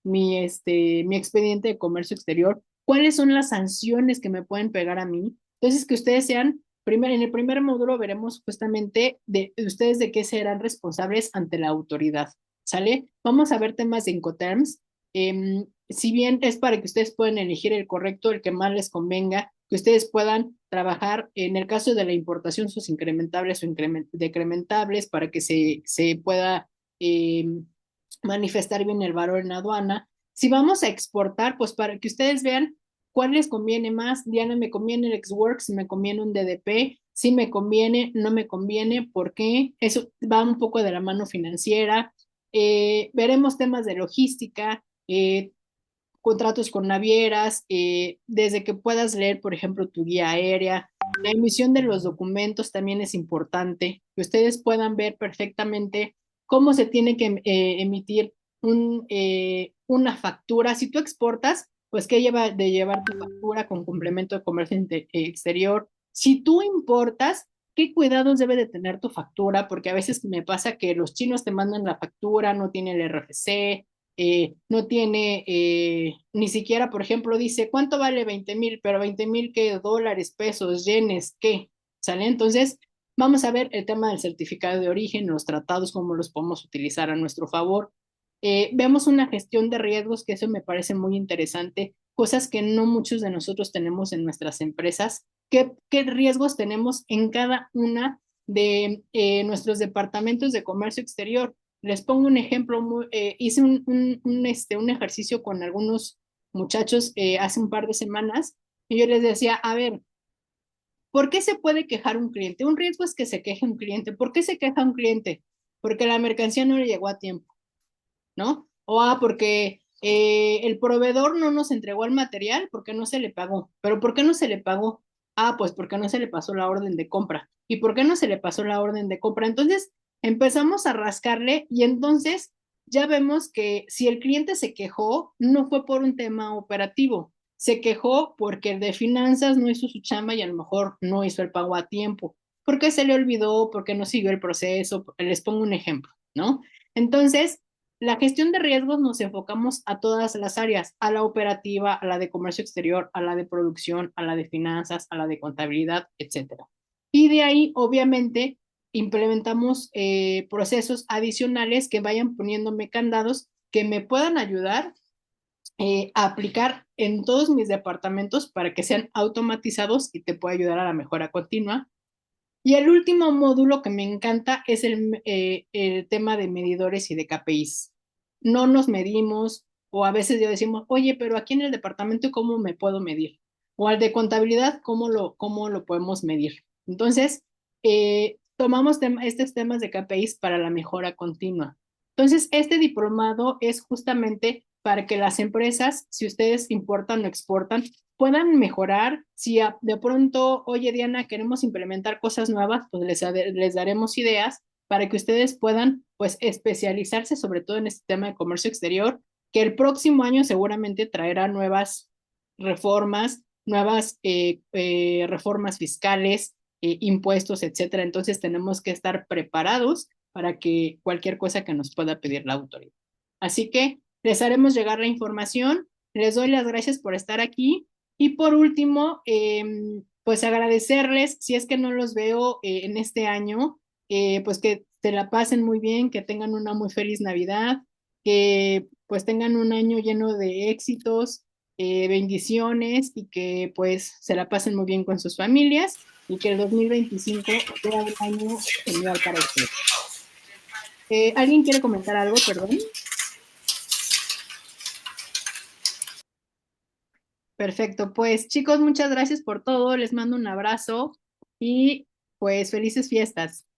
expediente de comercio exterior? ¿Cuáles son las sanciones que me pueden pegar a mí? Entonces, que ustedes sean, en el primer módulo veremos justamente de ustedes de qué serán responsables ante la autoridad, ¿sale? Vamos a ver temas de Incoterms. Si bien es para que ustedes puedan elegir el correcto, el que más les convenga, que ustedes puedan trabajar en el caso de la importación sus incrementables o decrementables para que se pueda eh, manifestar bien el valor en aduana. Si vamos a exportar, pues para que ustedes vean cuál les conviene más. Diana, me conviene el Xworks, me conviene un DDP, si me conviene, no me conviene, ¿por qué? Eso va un poco de la mano financiera. Veremos temas de logística, contratos con navieras, desde que puedas leer, por ejemplo, tu guía aérea. La emisión de los documentos también es importante, que ustedes puedan ver perfectamente cómo se tiene que emitir una factura. Si tú exportas, pues qué lleva de llevar tu factura con complemento de comercio exterior. Si tú importas, ¿qué cuidados debe de tener tu factura? Porque a veces me pasa que los chinos te mandan la factura, no tiene el RFC, no tiene ni siquiera, por ejemplo, dice, ¿cuánto vale 20,000? Pero 20,000, ¿qué? Dólares, pesos, yenes, ¿qué? ¿Sale? Entonces, vamos a ver el tema del certificado de origen, los tratados, cómo los podemos utilizar a nuestro favor. Vemos una gestión de riesgos, que eso me parece muy interesante, cosas que no muchos de nosotros tenemos en nuestras empresas. ¿Qué riesgos tenemos en cada una de nuestros departamentos de comercio exterior? Les pongo un ejemplo, hice un ejercicio con algunos muchachos hace un par de semanas y yo les decía, a ver, ¿por qué se puede quejar un cliente? Un riesgo es que se queje un cliente. ¿Por qué se queja un cliente? Porque la mercancía no le llegó a tiempo, ¿no? Porque el proveedor no nos entregó el material porque no se le pagó. ¿Pero por qué no se le pagó? Pues porque no se le pasó la orden de compra. ¿Y por qué no se le pasó la orden de compra? Entonces empezamos a rascarle y entonces ya vemos que si el cliente se quejó, no fue por un tema operativo, se quejó porque el de finanzas no hizo su chamba y a lo mejor no hizo el pago a tiempo, porque se le olvidó, porque no siguió el proceso. Les pongo un ejemplo, ¿no? Entonces, la gestión de riesgos nos enfocamos a todas las áreas, a la operativa, a la de comercio exterior, a la de producción, a la de finanzas, a la de contabilidad, etcétera. Y de ahí, obviamente, implementamos procesos adicionales que vayan poniéndome candados que me puedan ayudar a aplicar en todos mis departamentos para que sean automatizados y te pueda ayudar a la mejora continua. Y el último módulo que me encanta es el tema de medidores y de KPIs. No nos medimos, o a veces ya decimos, oye, pero aquí en el departamento, ¿cómo me puedo medir? O al de contabilidad, ¿cómo lo podemos medir? Entonces, tomamos estos temas de KPIs para la mejora continua. Entonces, este diplomado es justamente para que las empresas, si ustedes importan o exportan, puedan mejorar. Si de pronto, oye Diana, queremos implementar cosas nuevas, pues les daremos ideas para que ustedes puedan pues especializarse sobre todo en este tema de comercio exterior, que el próximo año seguramente traerá nuevas reformas, nuevas reformas fiscales, impuestos, etcétera. Entonces tenemos que estar preparados para que cualquier cosa que nos pueda pedir la autoridad. Así que les haremos llegar la información. Les doy las gracias por estar aquí. Y por último, pues agradecerles, si es que no los veo en este año, pues que se la pasen muy bien, que tengan una muy feliz Navidad, que pues tengan un año lleno de éxitos, bendiciones y que pues se la pasen muy bien con sus familias y que el 2025 sea un año genial para ustedes. ¿Alguien quiere comentar algo? Perdón. Perfecto, pues chicos, muchas gracias por todo, les mando un abrazo y pues felices fiestas.